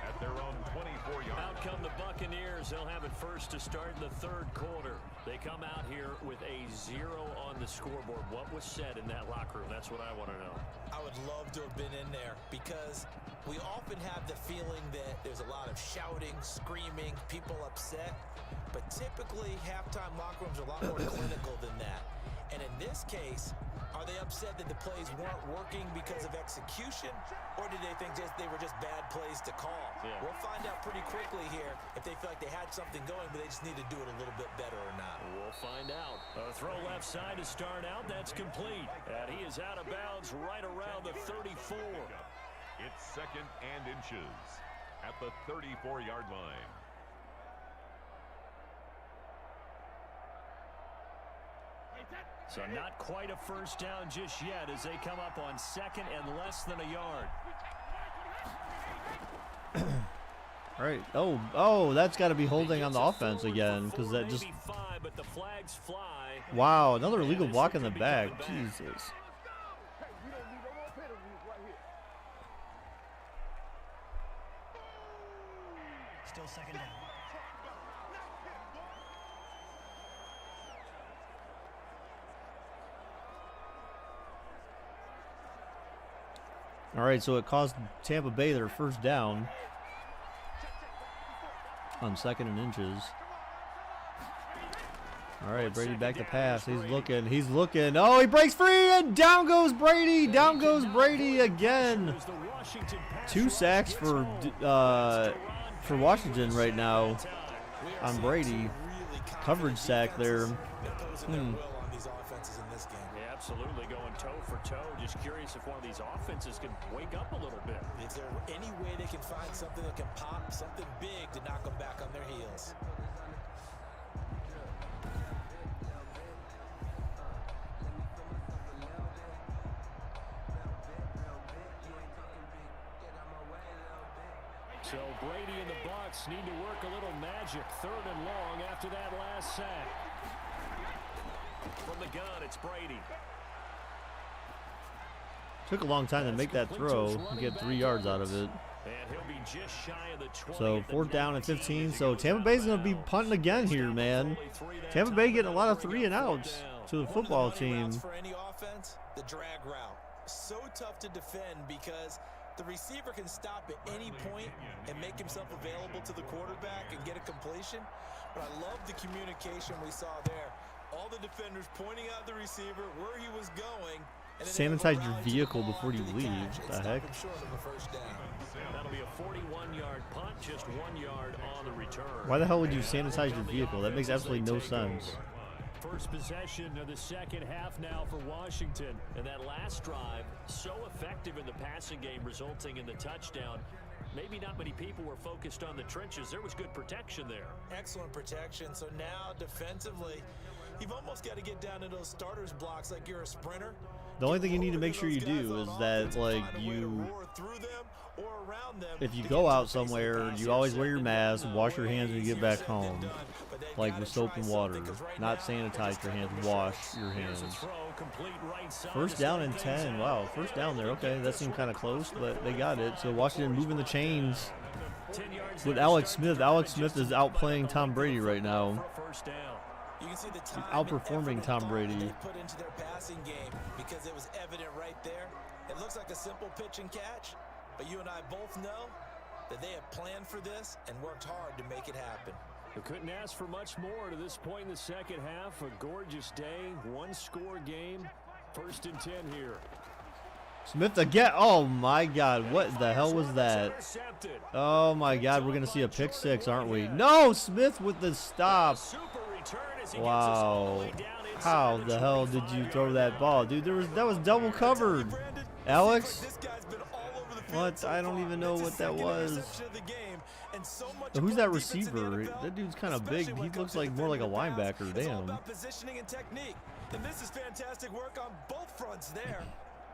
at their own 24-yard. Out come the Buccaneers. They'll have it first to start in the 3rd quarter. They come out here with a 0 on the scoreboard. What was said in that locker room? That's what I want to know. I would love to have been in there because we often have the feeling that there's a lot of shouting, screaming, people upset. But typically, halftime locker rooms are a lot more clinical than that. And in this case, are they upset that the plays weren't working because of execution? Or did they think they were just bad plays to call? Yeah. We'll find out pretty quickly here if they feel like they had something going, but they just need to do it a little bit better or not. We'll find out. A throw left side to start out. That's complete. And he is out of bounds right around the 34. It's 2nd and inches at the 34-yard line. So not quite a first down just yet as they come up on 2nd and less than a yard. All right. Oh, that's got to be holding on the offense again because that just. Wow, another illegal block in the back. Jesus. Still 2nd down. All right, so it cost Tampa Bay their first down on 2nd and inches. All right, Brady back to pass. He's looking. He's looking. Oh, he breaks free, and down goes Brady. Down goes Brady again. 2 sacks for Washington right now on Brady. Coverage sack there. Absolutely going toe for toe. Just curious if one of these offenses can wake up a little bit. Is there any way they can find something that can pop, something big to knock them back on their heels? So Brady and the Bucs need to work a little magic. 3rd and long after that last sack. From the gun, it's Brady. Took a long time to make that throw. He get 3 yards out of it. And he'll be just shy of the 20. So 4th down and 15. So Tampa Bay's going to be punting again here, man. Tampa Bay getting a lot of 3 and outs to the football team. For any offense, the drag route. So tough to defend because the receiver can stop at any point and make himself available to the quarterback and get a completion. But I love the communication we saw there. All the defenders pointing out the receiver, where he was going. Sanitize your vehicle before you leave. What the heck? That'll be a 41-yard punt, just 1 yard on the return. Why the hell would you sanitize your vehicle? That makes absolutely no sense. First possession of the second half now for Washington. And that last drive, so effective in the passing game, resulting in the touchdown. Maybe not many people were focused on the trenches. There was good protection there. Excellent protection. So now defensively, you've almost got to get down to those starters blocks like you're a sprinter. The only thing you need to make sure you do is that, like, if you go out somewhere, you always wear your mask, wash your hands when you get back home, like with soap and water. Not sanitize your hands, wash your hands. 1st down and 10. Wow, 1st down there. Okay, that seemed kind of close, but they got it. So Washington moving the chains with Alex Smith. Alex Smith is outplaying Tom Brady right now. You can see the time outperforming Tom Brady. they put into their passing game because it was evident right there. It looks like a simple pitch and catch, but you and I both know that they have planned for this and worked hard to make it happen. We couldn't ask for much more to this point in the second half. A gorgeous day, 1-score game. 1st and 10 here. Smith again. Oh my God, what the hell was that? Oh my God, we're gonna see a pick 6, aren't we? No, Smith with the stop. Wow, how the hell did you throw that ball, dude? That was double covered. Alex, what? I don't even know what that was. Who's that receiver? That dude's kind of big. He looks like more like a linebacker. Damn. Positioning and technique, and this is fantastic work on both fronts there.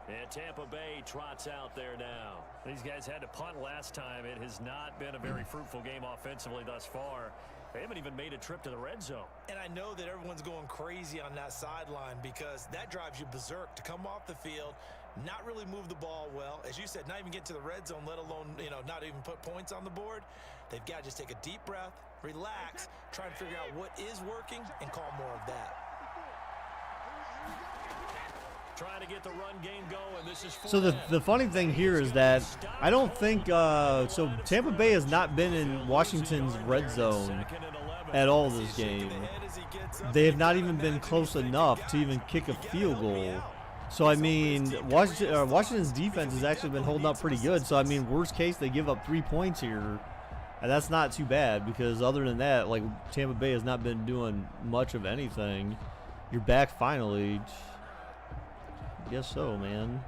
And Tampa Bay trots out there now. These guys had to punt last time. It has not been a very fruitful game offensively thus far. They haven't even made a trip to the red zone. And I know that everyone's going crazy on that sideline because that drives you berserk to come off the field, not really move the ball well. As you said, not even get to the red zone, let alone, not even put points on the board. They've got to just take a deep breath, relax, try and figure out what is working, and call more of that. Trying to get the run game going. This is so the funny thing here is that I don't think so Tampa Bay has not been in Washington's red zone at all this game. They have not even been close enough to even kick a field goal. So I mean, Washington's defense has actually been holding up pretty good. So I mean, worst case they give up 3 points here, and that's not too bad because other than that, like, Tampa Bay has not been doing much of anything. You're back finally. Guess so, man.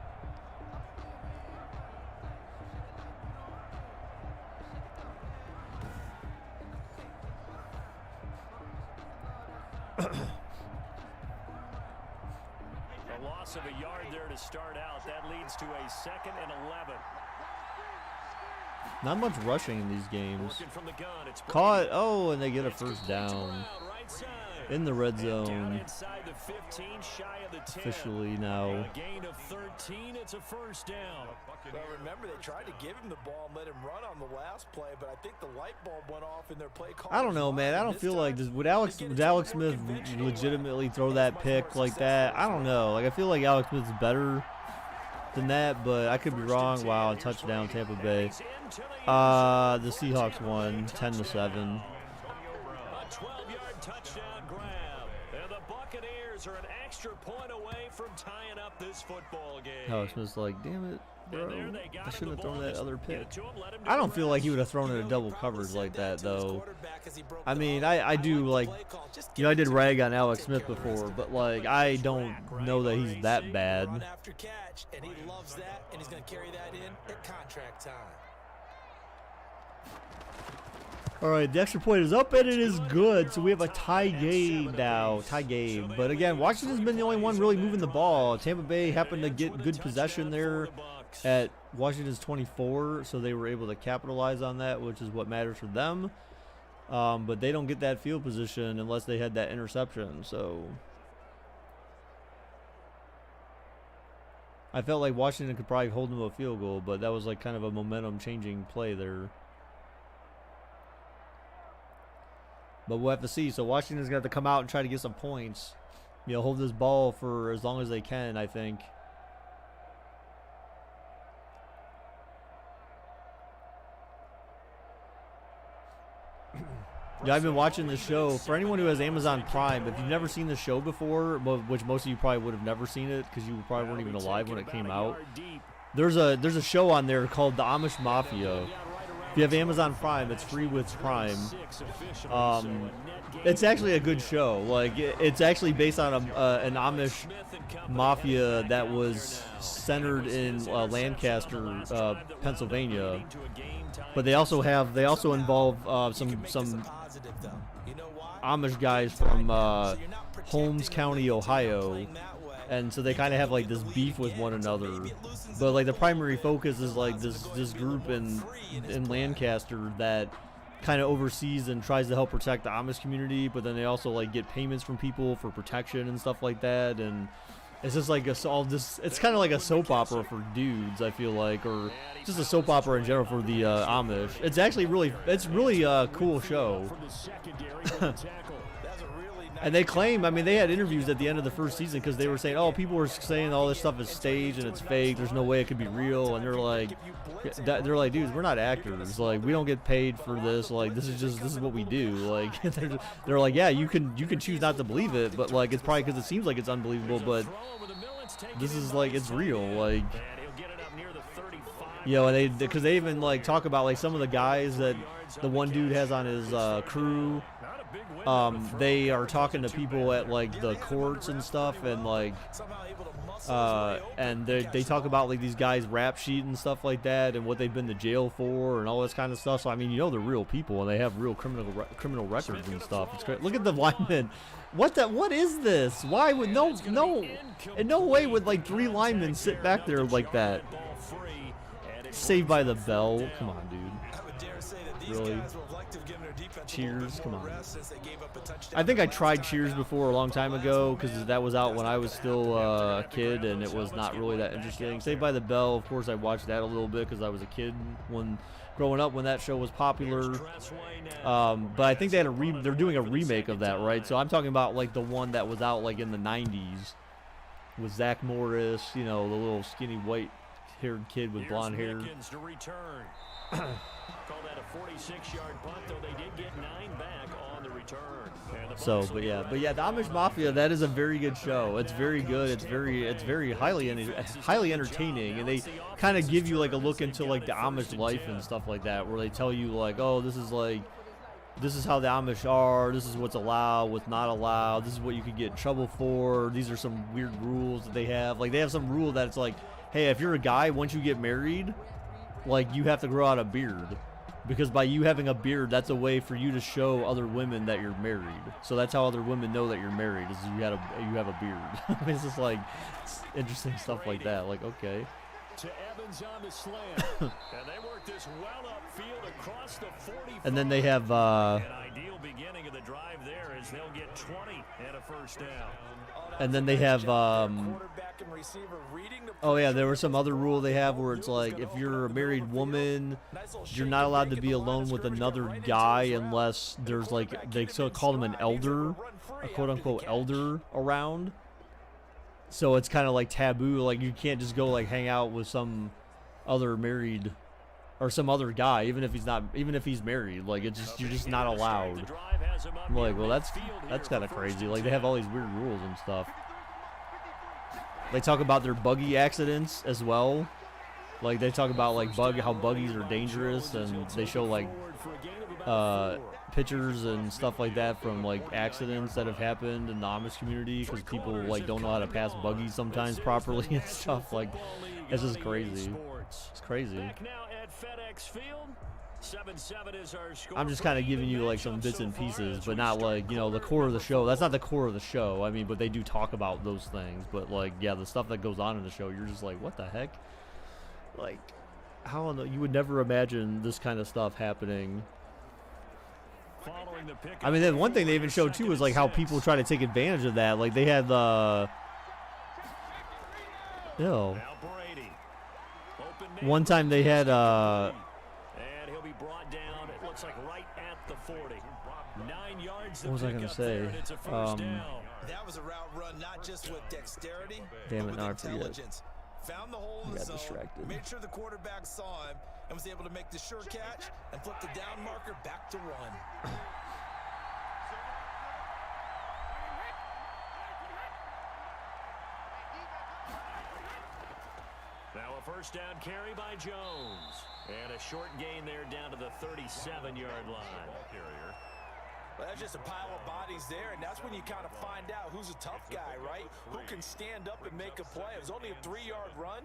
A loss of a yard there to start out. That leads to a 2nd and 11. Not much rushing in these games. Caught. Oh, and they get a 1st down. In the red zone. Officially now. Gain of 13, it's a 1st down. Well, remember, they tried to give him the ball and let him run on the last play, but I think the light bulb went off in their play call. I don't know, man. I don't feel like this. Would Alex Smith legitimately throw that pick like that? I don't know. Like, I feel like Alex Smith's better than that, but I could be wrong. Wow, touchdown Tampa Bay. The Seahawks won 10-7. A 12-yard touchdown grab. And the Buccaneers are an extra point away from tying up this football game. Alex was like, damn it, bro. I shouldn't have thrown that other pick. I don't feel like he would have thrown it a double coverage like that, though. I mean, I do, like, you know, I did rag on Alex Smith before, but, like, I don't know that he's that bad. After catch, and he loves that, and he's going to carry that in at contract time. All right, the extra point is up, and it is good. So we have a tie game now, tie game. But again, Washington's been the only one really moving the ball. Tampa Bay happened to get good possession there at Washington's 24, so they were able to capitalize on that, which is what matters for them. But they don't get that field position unless they had that interception. So I felt like Washington could probably hold them to a field goal, but that was like kind of a momentum-changing play there. But we'll have to see. So Washington's going to have to come out and try to get some points. You know, hold this ball for as long as they can, I think. Yeah, I've been watching this show. For anyone who has Amazon Prime, if you've never seen the show before, which most of you probably would have never seen it because you probably weren't even alive when it came out, there's a show on there called The Amish Mafia. If you have Amazon Prime, it's free with Prime. It's actually a good show. Like, it's actually based on an Amish mafia that was centered in Lancaster, Pennsylvania. But they also involve some Amish guys from Holmes County, Ohio. And so they kind of have like this beef with one another, but like the primary focus is like this group in Lancaster that kind of oversees and tries to help protect the Amish community, but then they also like get payments from people for protection and stuff like that. And it's just like it's kind of like a soap opera for dudes, I feel like, or just a soap opera in general for the Amish. It's actually really a cool show. And they claim, I mean, they had interviews at the end of the first season because they were saying, oh, people were saying all this stuff is staged and it's fake. There's no way it could be real. And they're like, dudes, we're not actors. Like, we don't get paid for this. Like, this is what we do. Like, they're like, yeah, you can choose not to believe it, but like, it's probably because it seems like it's unbelievable, but this is like, it's real. Like, you know, and because they even like talk about like some of the guys that the one dude has on his crew. They are talking to people at like the courts and stuff, and like and they talk about like these guys' rap sheet and stuff like that, and what they've been to jail for and all this kind of stuff. So I mean, you know, they're real people and they have real criminal records and stuff. It's great. Look at the linemen. What is this? Why would no in no way would like 3 linemen sit back there like that? Saved by the Bell. Come on, dude. Really? Cheers, come on. I think I tried Cheers before a long time ago because that was out when I was still a kid and it was not really that interesting. Saved by the Bell, of course, I watched that a little bit because I was a kid growing up when that show was popular. But I think they're doing a remake of that, right? So I'm talking about like the one that was out like in the 90s with Zach Morris, you know, the little skinny white-haired kid with blonde hair. Call that a 46-yard punt, though they did get 9 back on the return. So, but yeah, the Amish Mafia, that is a very good show. It's very good. It's very highly entertaining, and they kind of give you like a look into like the Amish life and stuff like that, where they tell you like, oh, this is how the Amish are. This is what's allowed, what's not allowed. This is what you could get in trouble for. These are some weird rules that they have. Like they have some rule that it's like, hey, if you're a guy, once you get married, like you have to grow out a beard. Because by you having a beard, that's a way for you to show other women that you're married. So that's how other women know that you're married, is you have a beard. It's just like it's interesting stuff like that. Like, okay. To Evans on the slam. And they work this well upfield across the 45. And then they have an ideal beginning of the drive there is they'll get 20 and a first down. And then they have oh yeah, there was some other rule they have where it's like if you're a married woman, you're not allowed to be alone with another guy unless there's like they call them an elder, a quote unquote elder around. So it's kind of like taboo. Like you can't just go like hang out with some other married or some other guy, even if he's married. Like it's just, you're just not allowed. I'm like, well, that's kind of crazy. Like they have all these weird rules and stuff. They talk about their buggy accidents as well. Like they talk about like how buggies are dangerous, and they show like pictures and stuff like that from like accidents that have happened in the Amish community because people like don't know how to pass buggies sometimes properly and stuff. Like it's just crazy. It's crazy. I'm just kind of giving you like some bits and pieces, but not like, you know, the core of the show. That's not the core of the show. I mean, but they do talk about those things. But like, yeah, the stuff that goes on in the show, you're just like, what the heck? Like, how you would never imagine this kind of stuff happening. I mean, then one thing they even showed too was like how people try to take advantage of that. Like they had the, one time they had and he'll be brought down. It looks like right at the 40. 9 yards. What was I gonna say? That was a route run, not just with dexterity, damn but it, now I with forget. intelligence. Found the hole in the zone, distracted. made sure the quarterback saw him, and was able to make the sure catch and flip the down marker back to run. Now a first down carry by Jones. And a short gain there down to the 37-yard line. Well, that's just a pile of bodies there, and that's when you kind of find out who's a tough guy, right? Who can stand up and make a play. It was only a 3-yard run,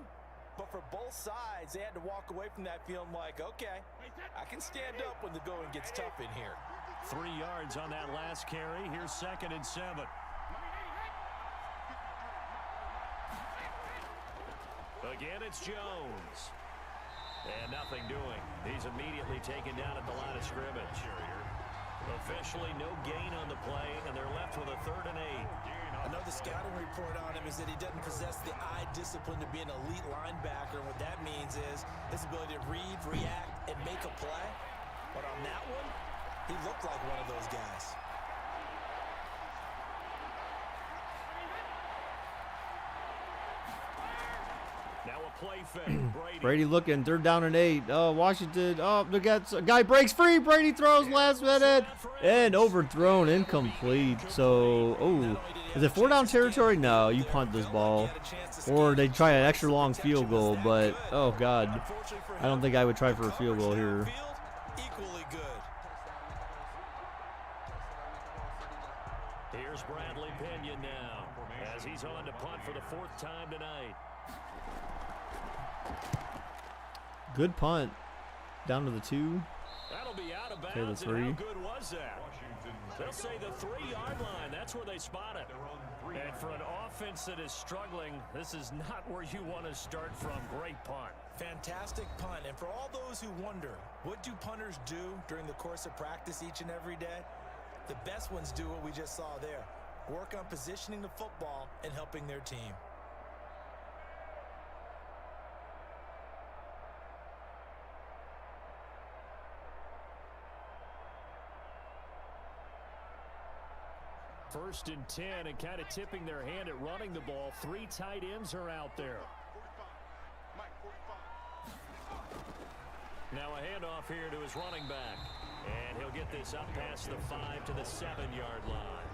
but for both sides, they had to walk away from that feeling like, okay, I can stand up when the going gets tough in here. 3 yards on that last carry. Here's 2nd and 7. Again, it's Jones. And nothing doing. He's immediately taken down at the line of scrimmage. Officially no gain on the play, and they're left with a 3rd and 8. Another scouting report on him is that he doesn't possess the eye discipline to be an elite linebacker. And what that means is his ability to read, react, and make a play. But on that one, he looked like one of those guys. Now a play fake. Brady looking, 3rd down and 8. Oh, Washington. Oh, look at a guy breaks free. Brady throws last minute and overthrown, incomplete. So, oh, is it 4-down territory? No, you punt this ball, or they try an extra long field goal. But oh God, I don't think I would try for a field goal here. Equally good. Here's Bradley Pinion now, as he's on to punt for the 4th time tonight. Good punt. Down to the 2. That'll be out of Okay, the bounds. 3. And how good was that? They'll say the 3-yard line. That's where they spot it. And for an offense that is struggling, this is not where you want to start from. Great punt. Fantastic punt. And for all those who wonder, what do punters do during the course of practice each and every day? The best ones do what we just saw there. Work on positioning the football and helping their team. First and 10, and kind of tipping their hand at running the ball. 3 tight ends are out there. Now a handoff here to his running back. And he'll get this up past the 5 to the 7-yard line.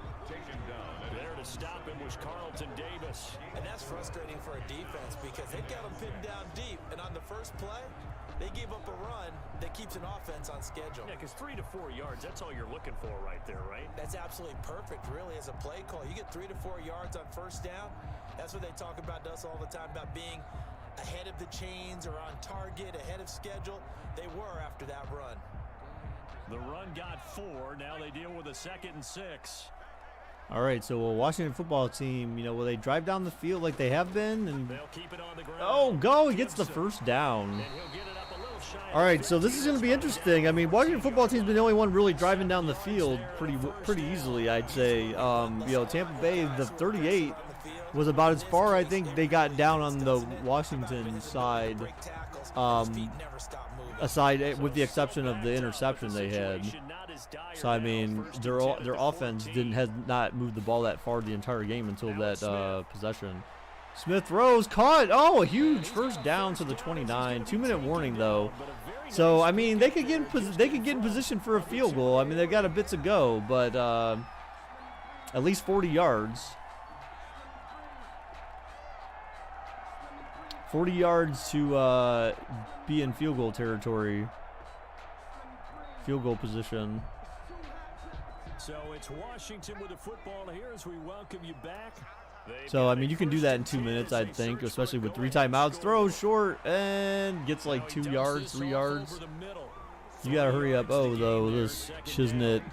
There to stop him was Carlton Davis. And that's frustrating for a defense because they've got him pinned down deep. And on the first play, they gave up a run that keeps an offense on schedule. Yeah, because 3 to 4 yards, that's all you're looking for right there, right? That's absolutely perfect, really, as a play call. You get 3 to 4 yards on first down. That's what they talk about to us all the time, about being ahead of the chains or on target, ahead of schedule. They were after that run. The run got 4. Now they deal with a 2nd and 6. All right, so a Washington football team, you know, will they drive down the field like they have been? And they'll keep it on the ground. oh, go! He gets the first down. All right, so this is going to be interesting. I mean, Washington football team's been the only one really driving down the field pretty easily, I'd say. You know, Tampa Bay, the 38 was about as far I think they got down on the Washington side. Aside, with the exception of the interception they had. So I mean, their offense had not moved the ball that far the entire game until that possession. Smith throws, caught. Oh, a huge first down to the 29. 2-minute warning though. So I mean, they could get in position for a field goal. I mean, they got a bit to go, but at least 40 yards. 40 yards to be in field goal territory. Field goal position. So it's Washington with the football here as we welcome you back. So, I mean, you can do that in 2 minutes, I think, especially with 3 timeouts. Throws short and gets like 2 yards, 3 yards. You got to hurry up. Oh, though, this Shiznit.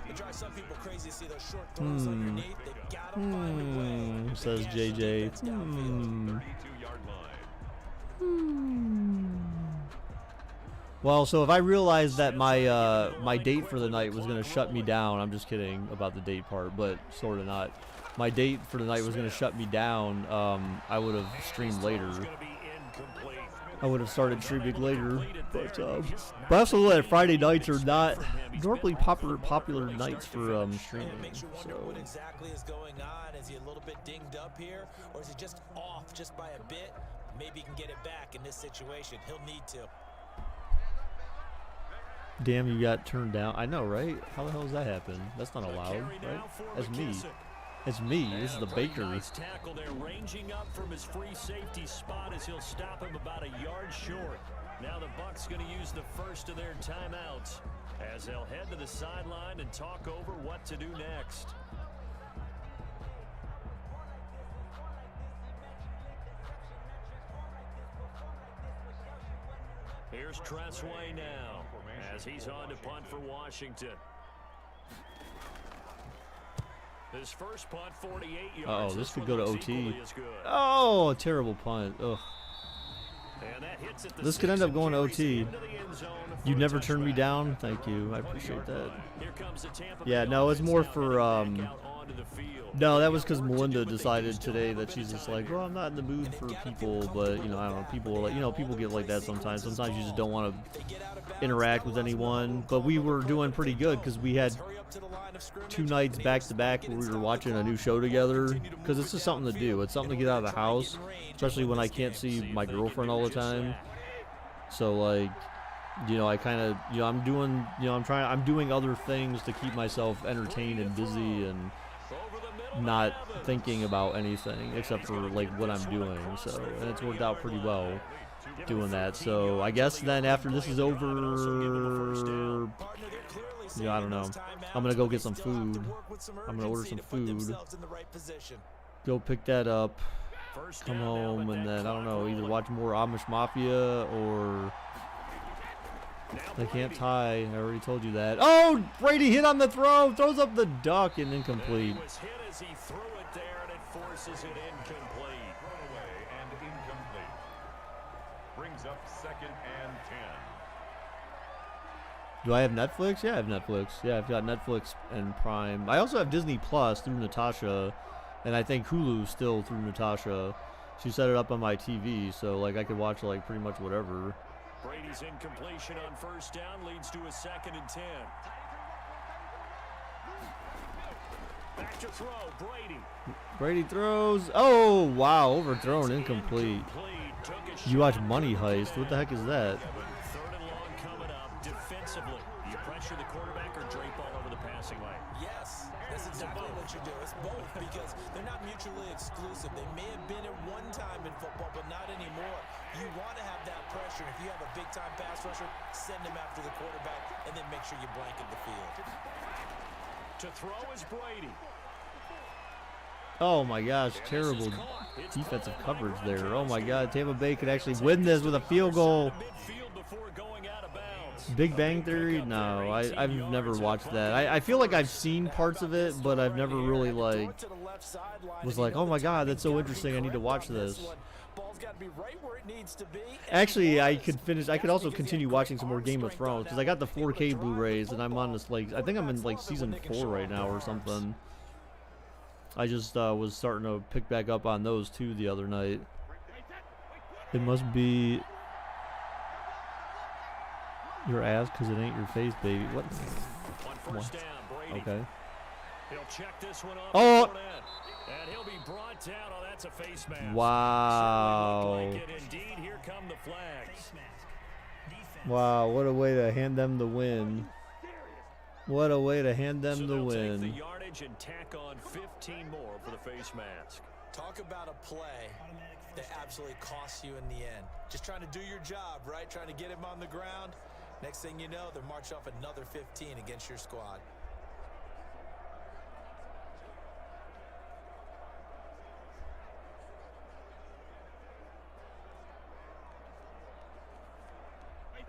Says JJ. Well, so if I realized that my my date for the night was going to shut me down, I'm just kidding about the date part, but sort of not. My date for the night was going to shut me down, I would have streamed later. I would have started streaming later. But I also know that Friday nights are not normally popular nights for streaming. So. What exactly is going on? Is he a little bit dinged up here? Or is he just off just by a bit? Maybe he can get it back in this situation. He'll need to. Damn, you got turned down. I know, right? How the hell does that happen? That's not allowed, right? That's me. It's me. This is the Baker. Nice tackle there, ranging up from his free safety spot as he'll stop him about a yard short. Now the Bucs going to use the first of their timeouts as they'll head to the sideline and talk over what to do next. Here's Tressway now as he's on to punt for Washington. His first punt, 48 yards. Oh, this could go to OT. Oh, a terrible punt. Ugh. This could end up going to OT. You never turned me down. Thank you. I appreciate that. Yeah, no, it's more for no, that was because Melinda decided today that she's just like, well, I'm not in the mood for people, but you know, I don't know, people are like, you know, people get like that sometimes. Sometimes you just don't want to interact with anyone. But we were doing pretty good because we had 2 nights back to back where we were watching a new show together, because it's just something to do. It's something to get out of the house, especially when I can't see my girlfriend all the time. So like, you know, I kind of, you know, I'm doing other things to keep myself entertained and busy and not thinking about anything except for like what I'm doing. So, and it's worked out pretty well doing that. So I guess then after this is over, yeah, I don't know, I'm gonna go get some food. I'm gonna order some food, go pick that up, come home, and then I don't know, either watch more Amish Mafia or they can't tie. I already told you that. Oh, Brady hit on the throw, throws up the duck and incomplete. He threw it there and it forces it incomplete. Throwaway and incomplete. Brings up 2nd and 10. Do I have Netflix? Yeah, I have Netflix. Yeah, I've got Netflix and Prime. I also have Disney Plus through Natasha, and I think Hulu still through Natasha. She set it up on my TV, so like I could watch like pretty much whatever. Brady's incompletion on first down leads to a 2nd and 10. Back to throw, Brady. Brady throws. Oh, wow, overthrown, incomplete. You watch Money Heist. What the heck is that? 3rd and long coming up. Defensively, do you pressure the quarterback or drape all over the passing lane? Yes, that's exactly what you do. It's both, because they're not mutually exclusive. They may have been at one time in football, but not anymore. You want to have that pressure. If you have a big-time pass rusher, send him after the quarterback, and then make sure you blanket the field. To throw is Brady. Oh my gosh, terrible defensive coverage there. Oh my God, Tampa Bay could actually win this with a field goal. Big Bang Theory? No, I've never watched that. I feel like I've seen parts of it, but I've never really like was like, oh my God, that's so interesting. I need to watch this. Actually, I could also continue watching some more Game of Thrones because I got the 4K Blu-rays and I'm on this like, I think I'm in like season 4 right now or something. I just was starting to pick back up on those too the other night. It must be your ass because it ain't your face, baby. What? Okay. He'll check this one off. Oh. And he'll be brought down. Oh, that's a face mask. Wow. Like it indeed. Here come the flags. Wow, what a way to hand them the win. What a way to hand them the Take win. the yardage and tack on 15 more for the face mask. Talk about a play that absolutely costs you in the end. Just trying to do your job, right? Trying to get him on the ground. Next thing you know, they're marching off another 15 against your squad.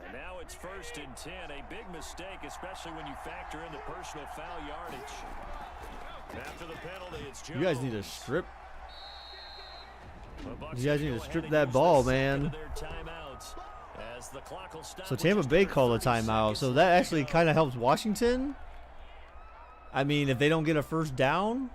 And now it's 1st and 10. A big mistake, especially when you factor in the personal foul yardage. After the penalty, it's Jones. You guys need to strip. The Bucs You guys need go to strip ahead and that use ball, the second man. of their timeouts as the clock will stop So with Tampa just Bay under called a 30 timeout. So seconds that left to actually go. kind of helps Washington. I mean, if they don't get a first down.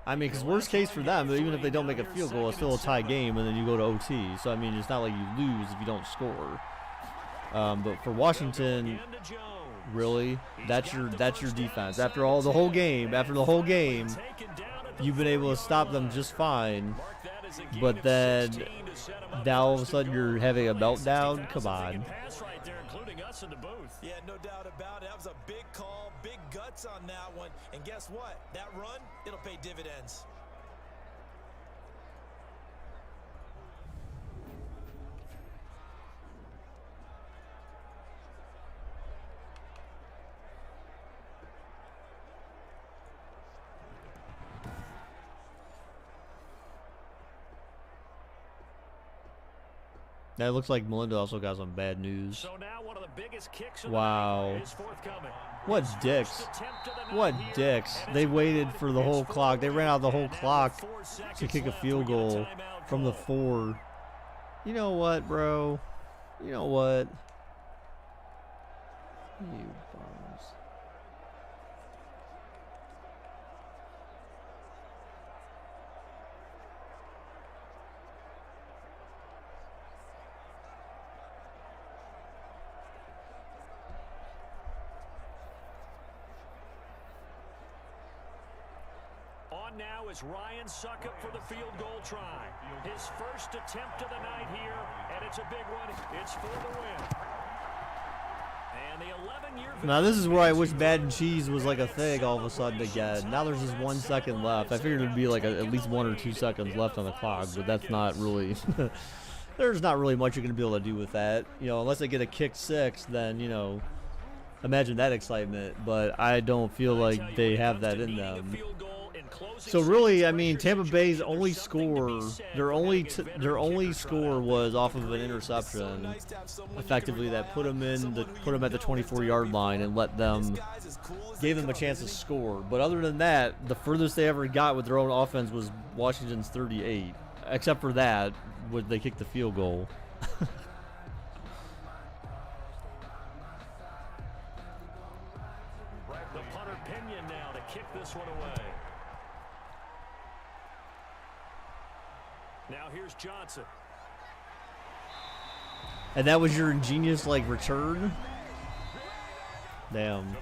I mean, because worst case for them, even if they don't make a field goal, it's still a tie game, and then you go to OT. So, I mean, it's not like you lose if you don't score. But for Washington, really, that's your defense. After the whole game, you've been able to stop them just fine. But then, now all of a sudden you're having a meltdown. Come on. Yeah, no doubt about it. That was a big call, big guts on that one. And guess what? That run, it'll pay dividends. That looks like Melinda also got some bad news. So now one of the biggest kicks of Wow. the night is forthcoming. What dicks. What dicks. They waited for the whole clock. They ran out the whole clock to kick a field goal from the 4. You know what, bro? You know what? You bums. On now is Ryan Suckup for the field goal try. His first attempt of the night here, and it's a big one. It's for the win. And the 11-year Now this is where I wish Madden cheese was like a thing all of a sudden again. Now there's just 1 second left. I figured it'd be like at least 1 or 2 seconds left on the clock, but that's not really. There's not really much you're gonna be able to do with that. You know, unless they get a kick 6, then you know, imagine that excitement. But I don't feel like they have that in them. So really, I mean, Tampa Bay's only score, their only score was off of an interception, effectively that put them at the 24-yard line and gave them a chance to score. But other than that, the furthest they ever got with their own offense was Washington's 38. Except for that, when they kicked the field goal. The punter Pinion now to kick this one away. Now here's Johnson. And that was your ingenious, like, return? Damn.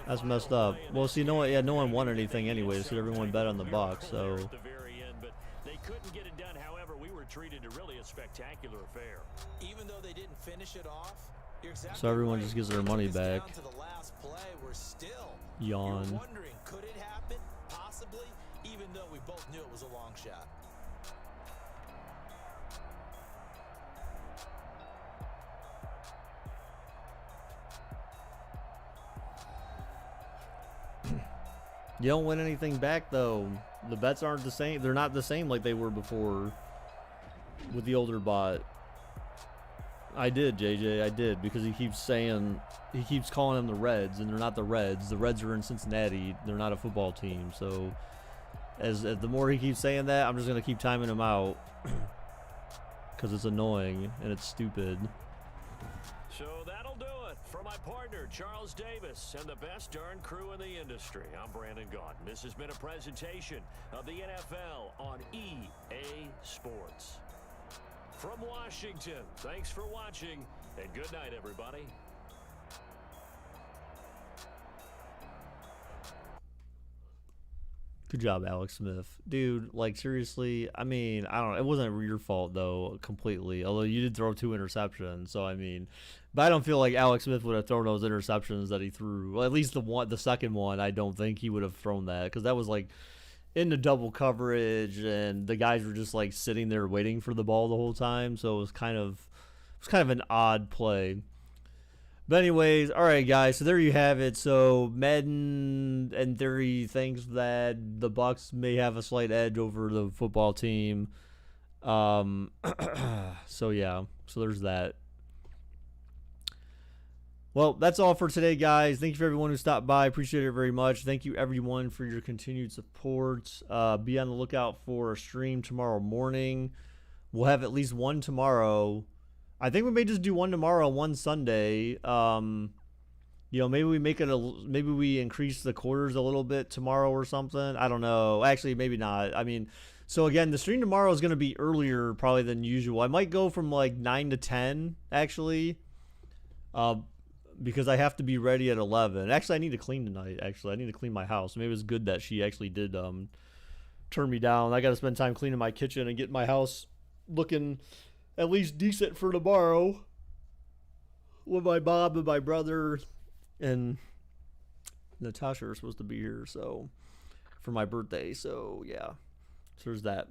That's messed up. Well, see, no one won anything anyway, so everyone bet on the Bucs, so. But they couldn't get it done. However, we were treated to really a spectacular affair. Even though they didn't finish it off, you're exactly So everyone right. just gets their When it money gets back. down to the last play, we're still Yawn. You're wondering, could it happen? Possibly, even though we both knew it was a long shot. You don't win anything back, though. The bets aren't the same. They're not the same like they were before with the older bot. I did, JJ. I did, because he keeps calling them the Reds, and they're not the Reds. The Reds are in Cincinnati. They're not a football team. So as the more he keeps saying that, I'm just going to keep timing him out because it's annoying and it's stupid. So that'll do it for my partner, Charles Davis, and the best darn crew in the industry. I'm Brandon Gaudin. This has been a presentation of the NFL on EA Sports. From Washington, thanks for watching, and good night, everybody. Good job, Alex Smith. Dude, like, seriously, I mean, I don't know. It wasn't your fault, though, completely. Although you did throw 2 interceptions. So, I mean, but I don't feel like Alex Smith would have thrown those interceptions that he threw. Well, at least the second one, I don't think he would have thrown that. Because that was, like, into double coverage. And the guys were just, like, sitting there waiting for the ball the whole time. So, it was kind of an odd play. But anyways, all right, guys, so there you have it. So Madden, in theory, thinks that the Bucs may have a slight edge over the football team. So, yeah, so there's that. Well, that's all for today, guys. Thank you for everyone who stopped by. Appreciate it very much. Thank you, everyone, for your continued support. Be on the lookout for a stream tomorrow morning. We'll have at least one tomorrow. I think we may just do one tomorrow, one Sunday. You know, maybe we make it maybe we increase the quarters a little bit tomorrow or something. I don't know. Actually, maybe not. I mean, so again, the stream tomorrow is going to be earlier probably than usual. I might go from like 9 to 10 actually. Because I have to be ready at 11. Actually, I need to clean tonight. Actually, I need to clean my house. Maybe it's good that she actually did turn me down. I got to spend time cleaning my kitchen and get my house looking at least decent for tomorrow with my mom and my brother and Natasha are supposed to be here, so for my birthday. So yeah, so there's that.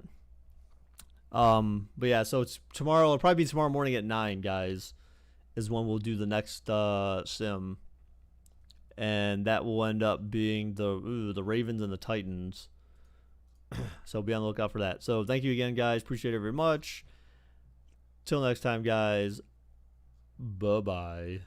But yeah, so it's tomorrow. It'll probably be tomorrow morning at 9, guys, is when we'll do the next sim, and that will end up being the Ravens and the Titans. So be on the lookout for that. So thank you again, guys. Appreciate it very much. Till next time, guys. Bye-bye.